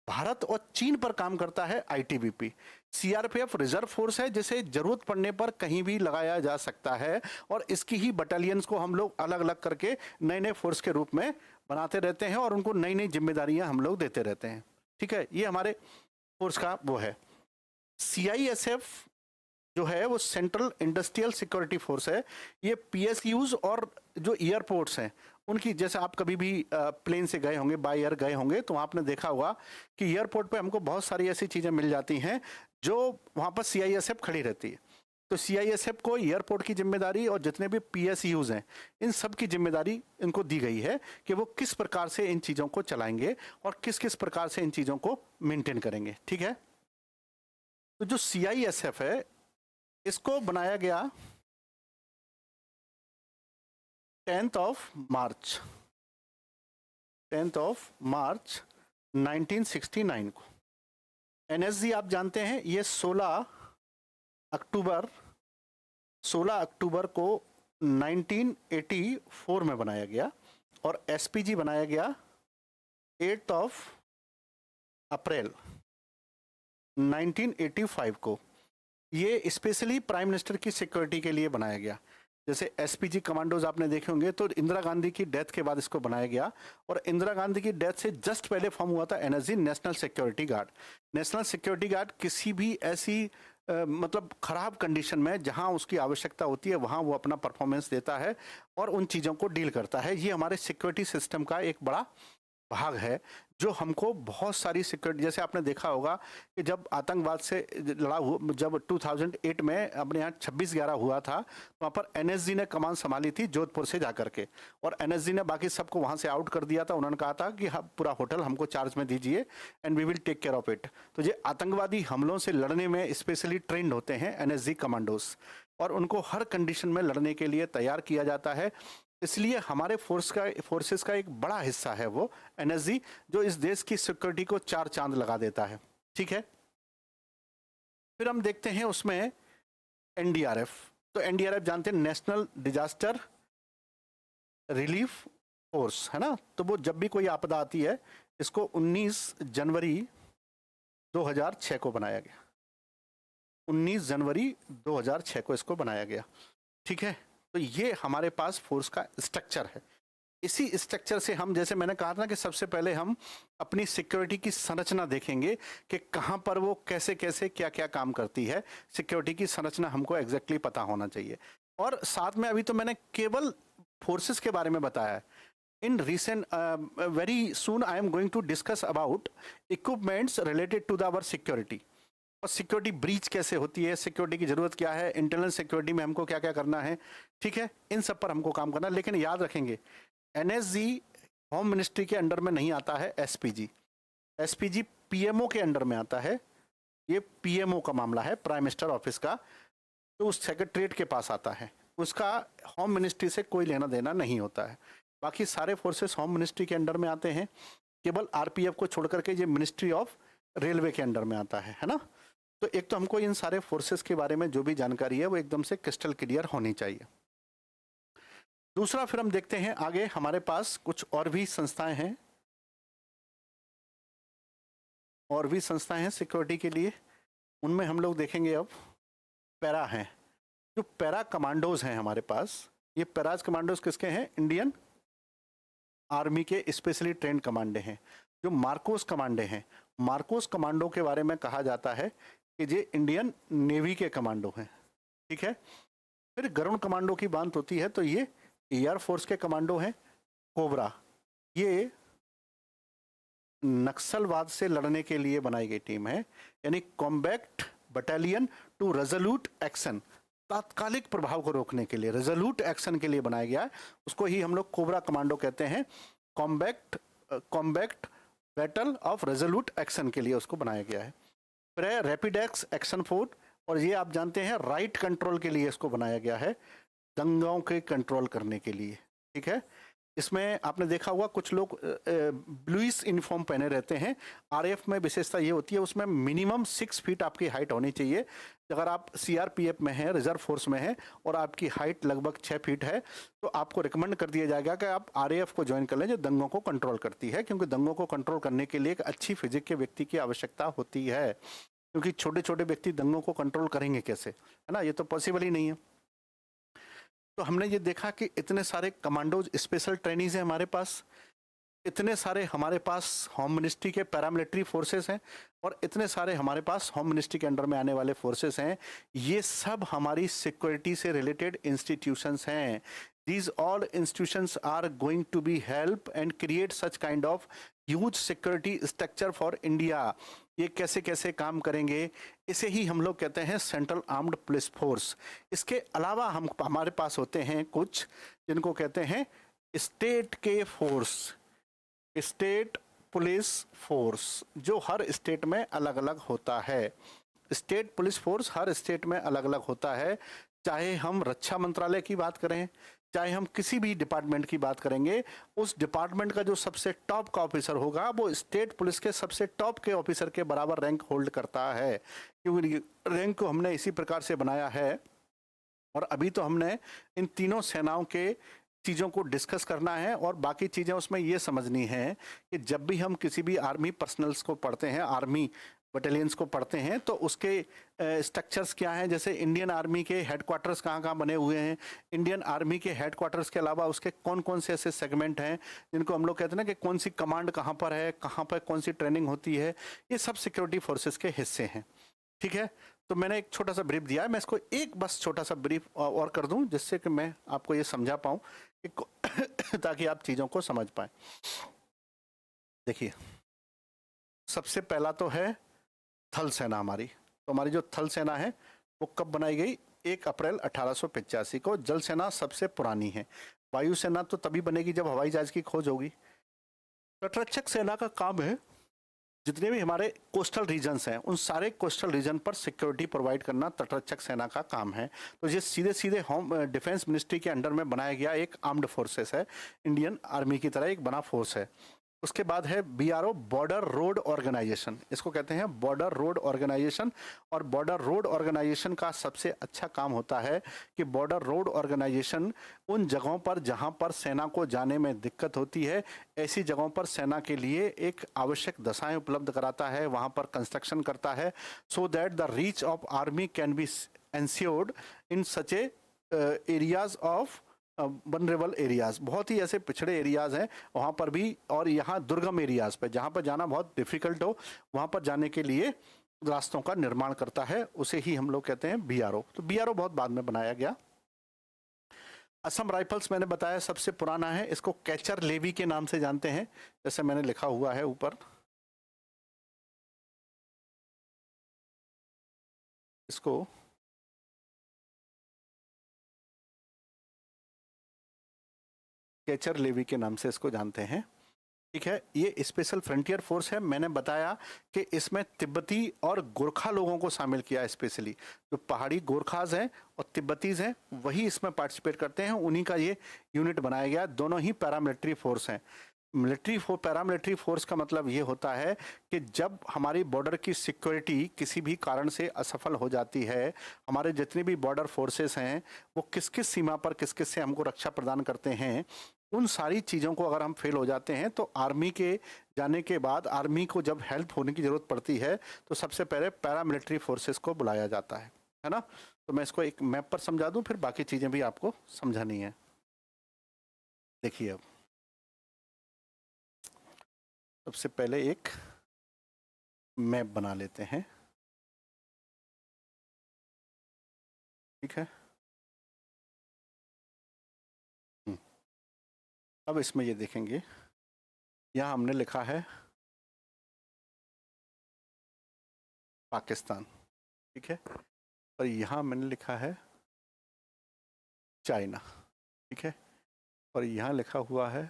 भारत और चीन पर काम करता है आईटीबीपी। सीआरपीएफ रिजर्व फोर्स है जिसे जरूरत पड़ने पर कहीं भी लगाया जा सकता है और इसकी ही बटालियंस को हम लोग अलग अलग करके नए नए फोर्स के रूप में बनाते रहते हैं और उनको नई नई जिम्मेदारियां हम लोग देते रहते हैं। ठीक है, ये हमारे फोर्स का वो है। सीआईएसएफ जो है वो सेंट्रल इंडस्ट्रियल सिक्योरिटी फोर्स है। ये पीएसयूज और जो एयरपोर्ट्स हैं उनकी, जैसे आप कभी भी प्लेन से गए होंगे, बाय एयर गए होंगे, तो आपने देखा होगा कि एयरपोर्ट पे हमको बहुत सारी ऐसी चीज़ें मिल जाती हैं जो वहाँ पर सीआईएसएफ खड़ी रहती है। तो सीआईएसएफ को एयरपोर्ट की जिम्मेदारी और जितने भी पीएसयूज हैं इन सब की जिम्मेदारी इनको दी गई है कि वो किस प्रकार से इन चीज़ों को चलाएंगे और किस किस प्रकार से इन चीज़ों को मेंटेन करेंगे। ठीक है, तो जो सीआईएसएफ है इसको बनाया गया 10 मार्च 1969 को। एनएसजी आप जानते हैं ये 16 अक्टूबर को 1984 में बनाया गया और एसपीजी बनाया गया 8 अप्रैल 1985 को। ये स्पेशली प्राइम मिनिस्टर की सिक्योरिटी के लिए बनाया गया। जैसे एसपीजी कमांडोज आपने देखे होंगे, तो इंदिरा गांधी की डेथ के बाद इसको बनाया गया और इंदिरा गांधी की डेथ से जस्ट पहले फॉर्म हुआ था NSG, national security guard. National security guard किसी भी ऐसी मतलब खराब कंडीशन में जहां उसकी आवश्यकता होती है वहां वो अपना परफॉर्मेंस देता है और उन चीज़ों को डील करता है। ये हमारे सिक्योरिटी सिस्टम का एक बड़ा भाग है जो हमको बहुत सारी सिक्योरिटी, जैसे आपने देखा होगा कि जब आतंकवाद से लड़ा हुआ, जब 2008 में अपने यहाँ 26/11 हुआ था तो वहाँ पर एनएसजी ने कमान संभाली थी जोधपुर से जाकर के, और एनएसजी ने बाकी सबको वहाँ से आउट कर दिया था। उन्होंने कहा था कि हाँ पूरा होटल हमको चार्ज में दीजिए and we will take care of it. तो ये आतंकवादी हमलों से लड़ने में स्पेशली ट्रेंड होते हैं एनएसजी कमांडोज और उनको हर कंडीशन में लड़ने के लिए तैयार किया जाता है। इसलिए हमारे फोर्सेस का एक बड़ा हिस्सा है वो एनएसजी, जो इस देश की सिक्योरिटी को 4 चांद लगा देता है। ठीक है, फिर हम देखते हैं उसमें एनडीआरएफ। तो एनडीआरएफ जानते हैं नेशनल डिजास्टर रिलीफ फोर्स, है ना। तो वो जब भी कोई आपदा आती है इसको 19 जनवरी 2006 को बनाया गया। 19 जनवरी 2006 को इसको बनाया गया। ठीक है, तो ये हमारे पास फोर्स का स्ट्रक्चर है। इसी स्ट्रक्चर से हम, जैसे मैंने कहा था कि सबसे पहले हम अपनी सिक्योरिटी की संरचना देखेंगे कि कहाँ पर वो कैसे कैसे क्या क्या काम करती है। सिक्योरिटी की संरचना हमको एग्जैक्टली पता होना चाहिए। और साथ में अभी तो मैंने केवल फोर्सेस के बारे में बताया है। In recent very soon I am going to discuss about equipments related to the our security. और सिक्योरिटी ब्रीच कैसे होती है, सिक्योरिटी की जरूरत क्या है, इंटरनल सिक्योरिटी में हमको क्या क्या करना है। ठीक है, इन सब पर हमको काम करना है। लेकिन याद रखेंगे एनएसजी होम मिनिस्ट्री के अंडर में नहीं आता है एसपीजी। एसपीजी पीएमओ के अंडर में आता है। ये पीएमओ का मामला है, प्राइम मिनिस्टर ऑफिस का, तो उस सेक्रेटरीट के पास आता है। उसका होम मिनिस्ट्री से कोई लेना देना नहीं होता है। बाकी सारे फोर्सेस होम मिनिस्ट्री के अंडर में आते हैं। केवल आरपीएफ को छोड़ करके ये मिनिस्ट्री ऑफ रेलवे के अंडर में आता है ना। तो एक तो हमको इन सारे फोर्सेस के बारे में जो भी जानकारी है वो एकदम से क्रिस्टल क्लियर होनी चाहिए। दूसरा फिर हम देखते हैं आगे, हमारे पास कुछ और भी संस्थाएं हैं, और भी संस्थाएं हैं सिक्योरिटी के लिए। उनमें हम लोग देखेंगे अब पैरा हैं, जो पैरा कमांडोज हैं हमारे पास। ये पैराज कमांडोज किसके हैं? इंडियन आर्मी के स्पेशली ट्रेंड कमांडे हैं। जो मार्कोस कमांडे हैं, मार्कोस कमांडो के बारे में कहा जाता है कि ये इंडियन नेवी के कमांडो हैं। ठीक है। फिर गरुण कमांडो की बात होती है तो ये एयरफोर्स के कमांडो हैं। कोबरा, ये नक्सलवाद से लड़ने के लिए बनाई गई टीम है, यानी combat battalion to resolute action, तात्कालिक प्रभाव को रोकने के लिए, रेजोल्यूट एक्शन के लिए बनाया गया है। उसको ही हम लोग कोबरा कमांडो कहते हैं। Combat battle of resolute action के लिए उसको बनाया गया है। फिर है रैपिडेक्स एक्शन फोर्स, और ये आप जानते हैं राइट कंट्रोल के लिए इसको बनाया गया है, दंगाओं के कंट्रोल करने के लिए। ठीक है। इसमें आपने देखा होगा कुछ लोग ब्लूइश यूनिफॉर्म पहने रहते हैं। आरएएफ में विशेषता ये होती है, उसमें मिनिमम 6 फीट आपकी हाइट होनी चाहिए। अगर आप सीआरपीएफ में हैं, रिजर्व फोर्स में हैं, और आपकी हाइट लगभग 6 फीट है, तो आपको रिकमेंड कर दिया जाएगा कि आप आरएएफ को ज्वाइन कर लें, जो दंगों को कंट्रोल करती है। क्योंकि दंगों को कंट्रोल करने के लिए एक अच्छी फिजिक के व्यक्ति की आवश्यकता होती है, क्योंकि छोटे छोटे व्यक्ति दंगों को कंट्रोल करेंगे कैसे, है ना, ये तो पॉसिबल ही नहीं है। तो हमने ये देखा कि इतने सारे कमांडोज स्पेशल ट्रेनिंग्स हैं हमारे पास, इतने सारे हमारे पास होम मिनिस्ट्री के पैरामिलिट्री फोर्सेस हैं, और इतने सारे हमारे पास होम मिनिस्ट्री के अंडर में आने वाले फोर्सेस हैं। ये सब हमारी सिक्योरिटी से रिलेटेड इंस्टीट्यूशंस हैं। These all institutions are going to be help and create such kind of huge security structure for India. ये कैसे कैसे काम करेंगे, इसे ही हम लोग कहते हैं सेंट्रल आर्म्ड पुलिस फोर्स। इसके अलावा हमारे पास होते हैं कुछ जिनको कहते हैं स्टेट के फोर्स, स्टेट पुलिस फोर्स, जो हर स्टेट में अलग अलग होता है। State police force her state में अलग अलग होता है। चाहे हम रक्षा मंत्रालय की बात करें, चाहे हम किसी भी डिपार्टमेंट की बात करेंगे, उस डिपार्टमेंट का जो सबसे टॉप का ऑफिसर होगा वो स्टेट पुलिस के सबसे टॉप के ऑफिसर के बराबर रैंक होल्ड करता है। क्योंकि रैंक को हमने इसी प्रकार से बनाया है। और अभी तो हमने इन तीनों सेनाओं के चीज़ों को डिस्कस करना है, और बाकी चीज़ें उसमें ये समझनी है कि जब भी हम किसी भी आर्मी पर्सनल्स को पढ़ते हैं, आर्मी बटालियंस को पढ़ते हैं, तो उसके स्ट्रक्चर्स क्या हैं। जैसे इंडियन आर्मी के हेडक्वार्टर्स कहाँ कहाँ बने हुए हैं, इंडियन आर्मी के हेडक्वार्टर्स के अलावा उसके कौन कौन से ऐसे सेगमेंट हैं जिनको हम लोग कहते हैं ना कि कौन सी कमांड कहाँ पर है, कहाँ पर कौन सी ट्रेनिंग होती है, ये सब सिक्योरिटी फोर्सेस के हिस्से हैं। ठीक है। तो मैंने एक छोटा सा ब्रीफ दिया है, मैं इसको एक बस छोटा सा ब्रीफ और कर दूं, जिससे कि मैं आपको ये समझा पाऊँ ताकि आप चीज़ों को समझ पाएँ। देखिए, सबसे पहला तो है थल सेना हमारी। तो हमारी जो थल सेना है वो कब बनाई गई? 1 अप्रैल 1885 को। जल सेना सबसे पुरानी है। वायु सेना तो तभी बनेगी जब हवाई जहाज की खोज होगी। तटरक्षक सेना का काम है जितने भी हमारे कोस्टल रीजन्स हैं उन सारे कोस्टल रीजन पर सिक्योरिटी प्रोवाइड करना तटरक्षक सेना का काम है। तो ये सीधे सीधे होम डिफेंस मिनिस्ट्री के अंडर में बनाया गया एक आर्म्ड फोर्सेस है, इंडियन आर्मी की तरह एक बना फोर्स है। उसके बाद है बीआरओ, बॉर्डर रोड ऑर्गेनाइजेशन, इसको कहते हैं बॉर्डर रोड ऑर्गेनाइजेशन। और बॉर्डर रोड ऑर्गेनाइजेशन का सबसे अच्छा काम होता है कि बॉर्डर रोड ऑर्गेनाइजेशन उन जगहों पर जहां पर सेना को जाने में दिक्कत होती है, ऐसी जगहों पर सेना के लिए एक आवश्यक दशाएं उपलब्ध कराता है, वहां पर कंस्ट्रक्शन करता है, so that the reach of army can be ensured in such A areas of vulnerable areas. बहुत ही ऐसे पिछड़े एरियाज हैं वहाँ पर भी, और यहाँ दुर्गम एरियाज पे जहाँ पर जाना बहुत डिफिकल्ट हो, वहाँ पर जाने के लिए रास्तों का निर्माण करता है, उसे ही हम लोग कहते हैं बीआरओ। तो बीआरओ बहुत बाद में बनाया गया। असम राइफल्स मैंने बताया सबसे पुराना है, इसको कैचर लेवी के नाम से जानते हैं, जैसे मैंने लिखा हुआ है ऊपर। इसको कैचर लेवी के नाम से इसको जानते हैं। ठीक है, ये स्पेशल फ्रंटियर फोर्स है। मैंने बताया कि इसमें तिब्बती और गोरखा लोगों को शामिल किया है, स्पेशली जो पहाड़ी गोरखाज हैं और तिब्बतीज हैं वही इसमें पार्टिसिपेट करते हैं, उन्हीं का ये यूनिट बनाया गया। दोनों ही पैरामिलिट्री फोर्स हैं। पैरामिलिट्री फोर्स का मतलब ये होता है कि जब हमारी बॉर्डर की सिक्योरिटी किसी भी कारण से असफल हो जाती है, हमारे जितने भी बॉर्डर फोर्सेस हैं वो किस किस सीमा पर किस किस से हमको रक्षा प्रदान करते हैं, उन सारी चीज़ों को अगर हम फेल हो जाते हैं तो आर्मी के जाने के बाद आर्मी को जब हेल्प होने की ज़रूरत पड़ती है तो सबसे पहले पैरामिलिट्री फोर्सेस को बुलाया जाता है ना। तो मैं इसको एक मैप पर समझा दूं, फिर बाकी चीज़ें भी आपको समझानी है। देखिए, अब सबसे पहले एक मैप बना लेते हैं, ठीक है। अब इसमें ये देखेंगे, यहाँ हमने लिखा है पाकिस्तान, ठीक है, और यहाँ मैंने लिखा है चाइना, ठीक है, और यहाँ लिखा हुआ है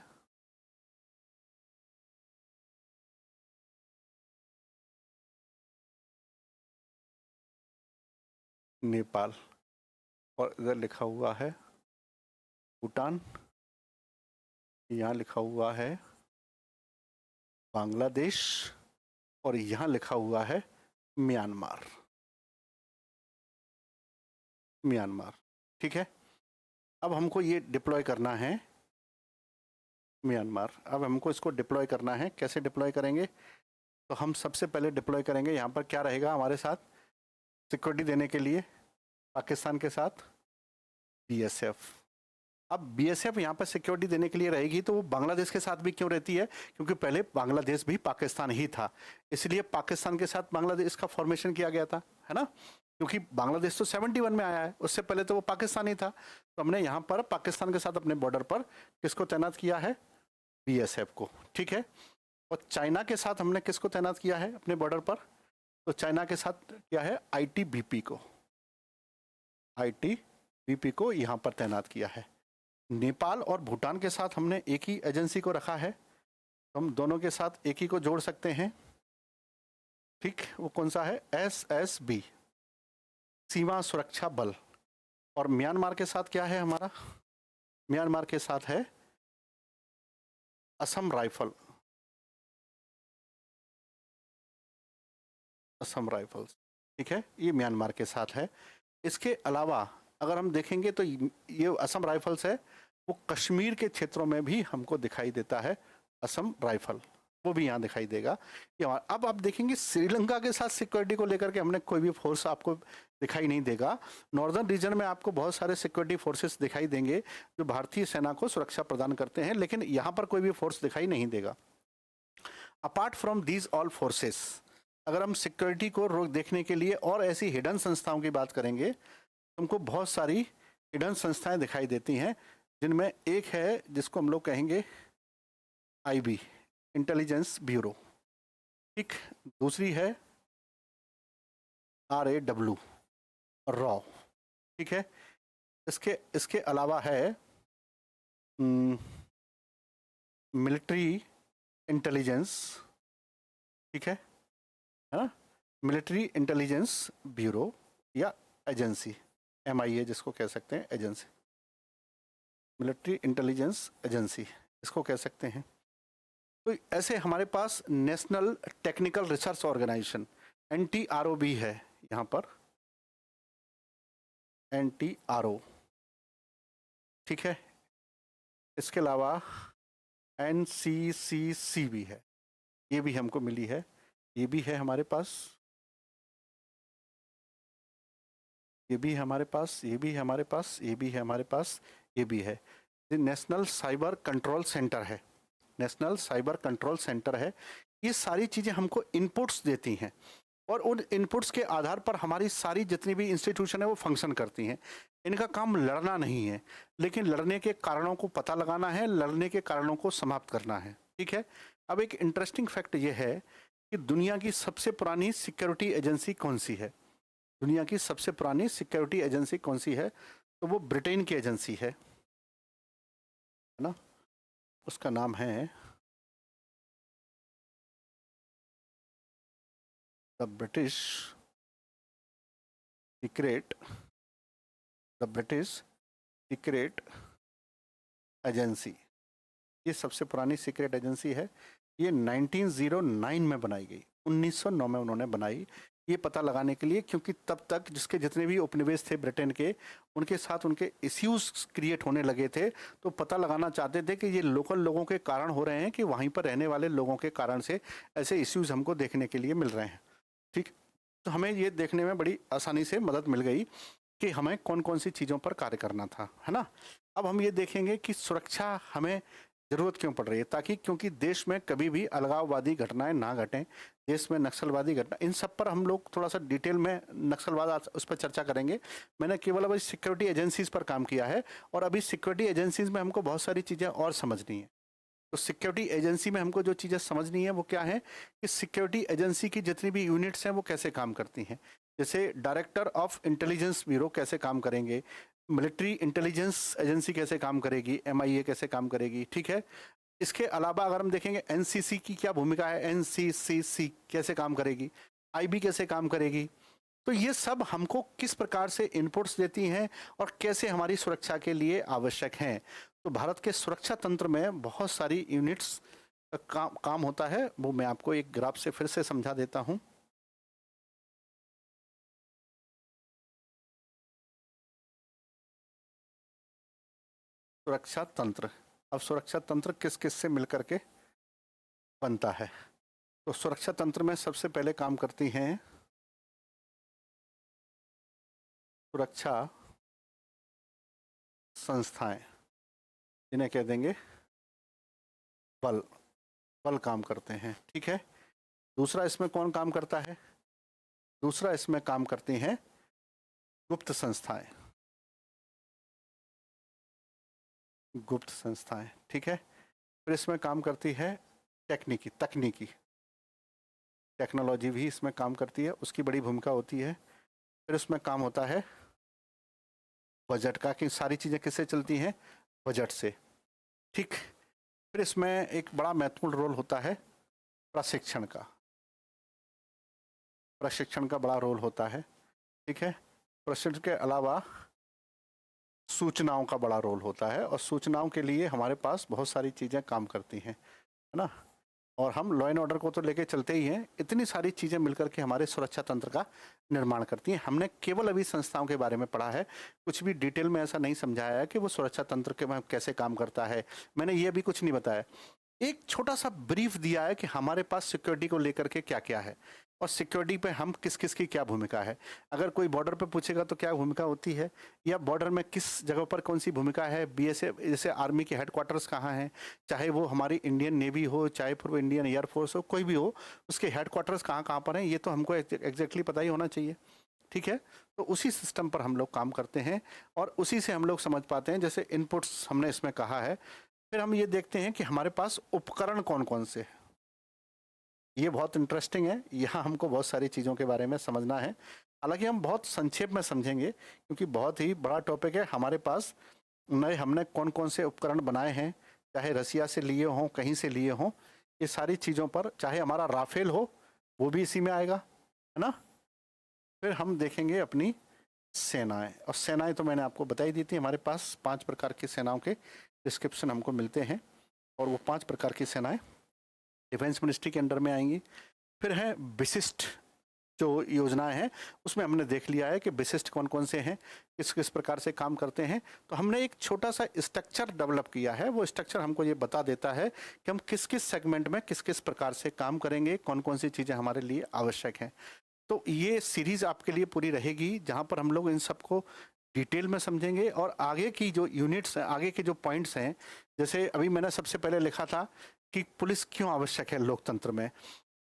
नेपाल, और इधर लिखा हुआ है भूटान, यहाँ लिखा हुआ है बांग्लादेश, और यहाँ लिखा हुआ है म्यांमार। ठीक है। अब हमको ये डिप्लॉय करना है म्यांमार। अब हमको इसको डिप्लॉय करना है, कैसे डिप्लॉय करेंगे? तो हम सबसे पहले डिप्लॉय करेंगे, यहाँ पर क्या रहेगा हमारे साथ सिक्योरिटी देने के लिए, पाकिस्तान के साथ बीएसएफ। अब बीएसएफ यहाँ पर सिक्योरिटी देने के लिए रहेगी तो वो बांग्लादेश के साथ भी क्यों रहती है? क्योंकि पहले बांग्लादेश भी पाकिस्तान ही था, इसलिए पाकिस्तान के साथ बांग्लादेश का फॉर्मेशन किया गया था, है ना। क्योंकि बांग्लादेश तो 71 में आया है, उससे पहले तो वो पाकिस्तान ही था। तो हमने यहाँ पर पाकिस्तान के साथ अपने बॉर्डर पर किसको तैनात किया है? बीएसएफ को, ठीक है। और चाइना के साथ हमने किसको तैनात किया है अपने बॉर्डर पर? तो चाइना के साथ किया है आईटीबीपी को, आईटीबीपी को यहाँ पर तैनात किया है। नेपाल और भूटान के साथ हमने एक ही एजेंसी को रखा है, तो हम दोनों के साथ एक ही को जोड़ सकते हैं, ठीक। वो कौन सा है? एसएसबी, सीमा सुरक्षा बल। और म्यांमार के साथ क्या है हमारा? म्यांमार के साथ है असम राइफल, असम राइफल्स, ठीक है, ये म्यांमार के साथ है। इसके अलावा अगर हम देखेंगे तो ये असम राइफल्स है, वो कश्मीर के क्षेत्रों में भी हमको दिखाई देता है, असम राइफल, वो भी यहाँ दिखाई देगा। अब आप देखेंगे श्रीलंका के साथ सिक्योरिटी को लेकर के हमने कोई भी फोर्स आपको दिखाई नहीं देगा। नॉर्दर्न रीजन में आपको बहुत सारे सिक्योरिटी फोर्सेस दिखाई देंगे जो भारतीय सेना को सुरक्षा प्रदान करते हैं, लेकिन यहाँ पर कोई भी फोर्स दिखाई नहीं देगा। Apart from these all forces, अगर हम सिक्योरिटी को रोक देखने के लिए और ऐसी हिडन संस्थाओं की बात करेंगे, तुमको बहुत सारी हिडन संस्थाएं दिखाई देती हैं, जिनमें एक है जिसको हम लोग कहेंगे आईबी, इंटेलिजेंस ब्यूरो, ठीक। दूसरी है RAW, रॉ, ठीक है। इसके अलावा है मिलिट्री इंटेलिजेंस, ठीक है ना, मिलिट्री इंटेलिजेंस ब्यूरो या एजेंसी, MIA जिसको कह सकते हैं, एजेंसी, मिलिट्री इंटेलिजेंस एजेंसी इसको कह सकते हैं। तो ऐसे हमारे पास national technical research organisation NTRO भी है यहाँ पर, NTRO, ठीक है। इसके अलावा NCCC भी है, ये भी हमको मिली है, ये भी है हमारे पास, ये भी है हमारे पास, ये भी है हमारे पास, ये भी है हमारे पास, ये भी है। नेशनल साइबर कंट्रोल सेंटर है, नेशनल साइबर कंट्रोल सेंटर है। ये सारी चीज़ें हमको इनपुट्स देती हैं और उन इनपुट्स के आधार पर हमारी सारी जितनी भी इंस्टीट्यूशन है वो फंक्शन करती हैं। इनका काम लड़ना नहीं है, लेकिन लड़ने के कारणों को पता लगाना है, लड़ने के कारणों को समाप्त करना है, ठीक है। अब एक इंटरेस्टिंग फैक्ट ये है कि दुनिया की सबसे पुरानी सिक्योरिटी एजेंसी कौन सी है? दुनिया की सबसे पुरानी सिक्योरिटी एजेंसी कौन सी है? तो वो ब्रिटेन की एजेंसी है ना, उसका नाम है the British secret the British secret agency, ये सबसे पुरानी सीक्रेट एजेंसी है। ये 1909 में बनाई गई, 1909 में उन्होंने बनाई, ये पता लगाने के लिए, क्योंकि तब तक जिसके जितने भी उपनिवेश थे ब्रिटेन के, उनके साथ उनके इश्यूज क्रिएट होने लगे थे। तो पता लगाना चाहते थे कि ये लोकल लोगों के कारण हो रहे हैं कि वहीं पर रहने वाले लोगों के कारण से ऐसे इश्यूज हमको देखने के लिए मिल रहे हैं। ठीक, तो हमें ये देखने में बड़ी आसानी से मदद मिल गई कि हमें कौन कौन सी चीज़ों पर कार्य करना था, है ना। अब हम ये देखेंगे कि सुरक्षा हमें ज़रूरत क्यों पड़ रही है, ताकि क्योंकि देश में कभी भी अलगाववादी घटनाएं ना घटें, देश में नक्सलवादी घटना, इन सब पर हम लोग थोड़ा सा डिटेल में नक्सलवाद उस पर चर्चा करेंगे। मैंने केवल अभी सिक्योरिटी एजेंसीज पर काम किया है, और अभी सिक्योरिटी एजेंसीज में हमको बहुत सारी चीज़ें और समझनी है। तो सिक्योरिटी एजेंसी में हमको जो चीज़ें समझनी है वो क्या है कि सिक्योरिटी एजेंसी की जितनी भी यूनिट्स हैं वो कैसे काम करती हैं। जैसे डायरेक्टर ऑफ इंटेलिजेंस ब्यूरो कैसे काम करेंगे, मिलिट्री इंटेलिजेंस एजेंसी कैसे काम करेगी, MIA कैसे काम करेगी, ठीक है। इसके अलावा अगर हम देखेंगे NCC की क्या भूमिका है, NCCC कैसे काम करेगी, IB कैसे काम करेगी। तो ये सब हमको किस प्रकार से इनपुट्स देती हैं और कैसे हमारी सुरक्षा के लिए आवश्यक हैं। तो भारत के सुरक्षा तंत्र में बहुत सारी यूनिट्स का काम होता है, वो मैं आपको एक ग्राफ से फिर से समझा देता हूँ। सुरक्षा तंत्र, अब सुरक्षा तंत्र किस किस से मिलकर के बनता है। तो सुरक्षा तंत्र में सबसे पहले काम करती हैं सुरक्षा संस्थाएं, जिन्हें कह देंगे बल, बल काम करते हैं, ठीक है। दूसरा इसमें कौन काम करता है, दूसरा इसमें काम करती हैं गुप्त संस्थाएं, गुप्त संस्थाएं, ठीक है। फिर इसमें काम करती है तकनीकी टेक्नोलॉजी भी इसमें काम करती है, उसकी बड़ी भूमिका होती है। फिर इसमें काम होता है बजट का, कि सारी चीज़ें किससे चलती हैं, बजट से, ठीक। फिर इसमें एक बड़ा महत्वपूर्ण रोल होता है प्रशिक्षण का, प्रशिक्षण का बड़ा रोल होता है, ठीक है। प्रशिक्षण के अलावा सूचनाओं का बड़ा रोल होता है, और सूचनाओं के लिए हमारे पास बहुत सारी चीज़ें काम करती हैं, है ना। और हम लॉ एंड ऑर्डर को तो लेके चलते ही हैं, इतनी सारी चीज़ें मिलकर के हमारे सुरक्षा तंत्र का निर्माण करती हैं। हमने केवल अभी संस्थाओं के बारे में पढ़ा है, कुछ भी डिटेल में ऐसा नहीं समझाया है कि वो सुरक्षा तंत्र के में कैसे काम करता है। मैंने ये भी कुछ नहीं बताया, एक छोटा सा ब्रीफ दिया है कि हमारे पास सिक्योरिटी को लेकर के क्या क्या है, और सिक्योरिटी पे हम किस किस की क्या भूमिका है। अगर कोई बॉर्डर पे पूछेगा तो क्या भूमिका होती है, या बॉर्डर में किस जगह पर कौन सी भूमिका है। BSF जैसे आर्मी के हेडक्वार्टर्स कहाँ हैं, चाहे वो हमारी इंडियन नेवी हो, चाहे फिर वो इंडियन एयरफोर्स हो, कोई भी हो, उसके हेडक्वार्टर्स कहाँ कहाँ पर हैं, ये तो हमको एग्जैक्टली पता ही होना चाहिए, ठीक है। तो उसी सिस्टम पर हम लोग काम करते हैं, और उसी से हम लोग समझ पाते हैं। जैसे इनपुट्स हमने इसमें कहा है, फिर हम ये देखते हैं कि हमारे पास उपकरण कौन कौन से हैं। ये बहुत इंटरेस्टिंग है, यहाँ हमको बहुत सारी चीज़ों के बारे में समझना है। हालांकि हम बहुत संक्षेप में समझेंगे, क्योंकि बहुत ही बड़ा टॉपिक है। हमारे पास नए हमने कौन कौन से उपकरण बनाए हैं, चाहे रसिया से लिए हों, कहीं से लिए हों, ये सारी चीज़ों पर, चाहे हमारा राफेल हो, वो भी इसी में आएगा, है ना। फिर हम देखेंगे अपनी सेनाएं, और सेनाएं तो मैंने आपको बताई दी थी। हमारे पास 5 प्रकार की सेनाओं के डिस्क्रिप्शन हमको मिलते हैं, और वो 5 प्रकार की सेनाएं डिफेंस मिनिस्ट्री के अंडर में आएंगी। फिर है विशिष्ट जो योजनाएं हैं, उसमें हमने देख लिया है कि विशिष्ट कौन कौन से हैं, किस किस प्रकार से काम करते हैं। तो हमने एक छोटा सा स्ट्रक्चर डेवलप किया है, वो स्ट्रक्चर हमको ये बता देता है कि हम किस किस सेगमेंट में किस किस प्रकार से काम करेंगे, कौन कौन सी चीज़ें हमारे लिए आवश्यक हैं। तो ये सीरीज़ आपके लिए पूरी रहेगी, जहाँ पर हम लोग इन सबको डिटेल में समझेंगे, और आगे की जो यूनिट्स हैं, आगे के जो पॉइंट्स हैं, जैसे अभी मैंने सबसे पहले लिखा था कि पुलिस क्यों आवश्यक है लोकतंत्र में,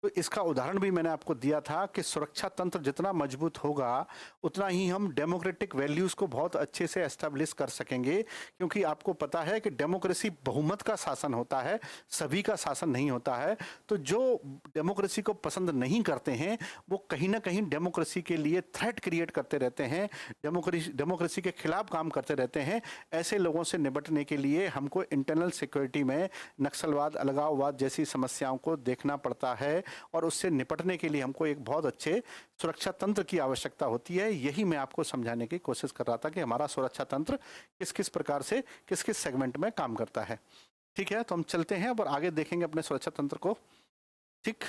तो इसका उदाहरण भी मैंने आपको दिया था कि सुरक्षा तंत्र जितना मजबूत होगा उतना ही हम डेमोक्रेटिक वैल्यूज़ को बहुत अच्छे से एस्टेब्लिश कर सकेंगे। क्योंकि आपको पता है कि डेमोक्रेसी बहुमत का शासन होता है, सभी का शासन नहीं होता है। तो जो डेमोक्रेसी को पसंद नहीं करते हैं वो कहीं ना कहीं डेमोक्रेसी के लिए थ्रेट क्रिएट करते रहते हैं, डेमोक्रेसी के खिलाफ काम करते रहते हैं। ऐसे लोगों से निपटने के लिए हमको इंटरनल सिक्योरिटी में नक्सलवाद, अलगाववाद जैसी समस्याओं को देखना पड़ता है, और उससे निपटने के लिए हमको एक बहुत अच्छे सुरक्षा तंत्र की आवश्यकता होती है। यही मैं आपको समझाने की कोशिश कर रहा था कि हमारा सुरक्षा तंत्र किस किस प्रकार से किस किस सेगमेंट में काम करता है। ठीक है, तो हम चलते हैं और आगे देखेंगे अपने सुरक्षा तंत्र को। ठीक।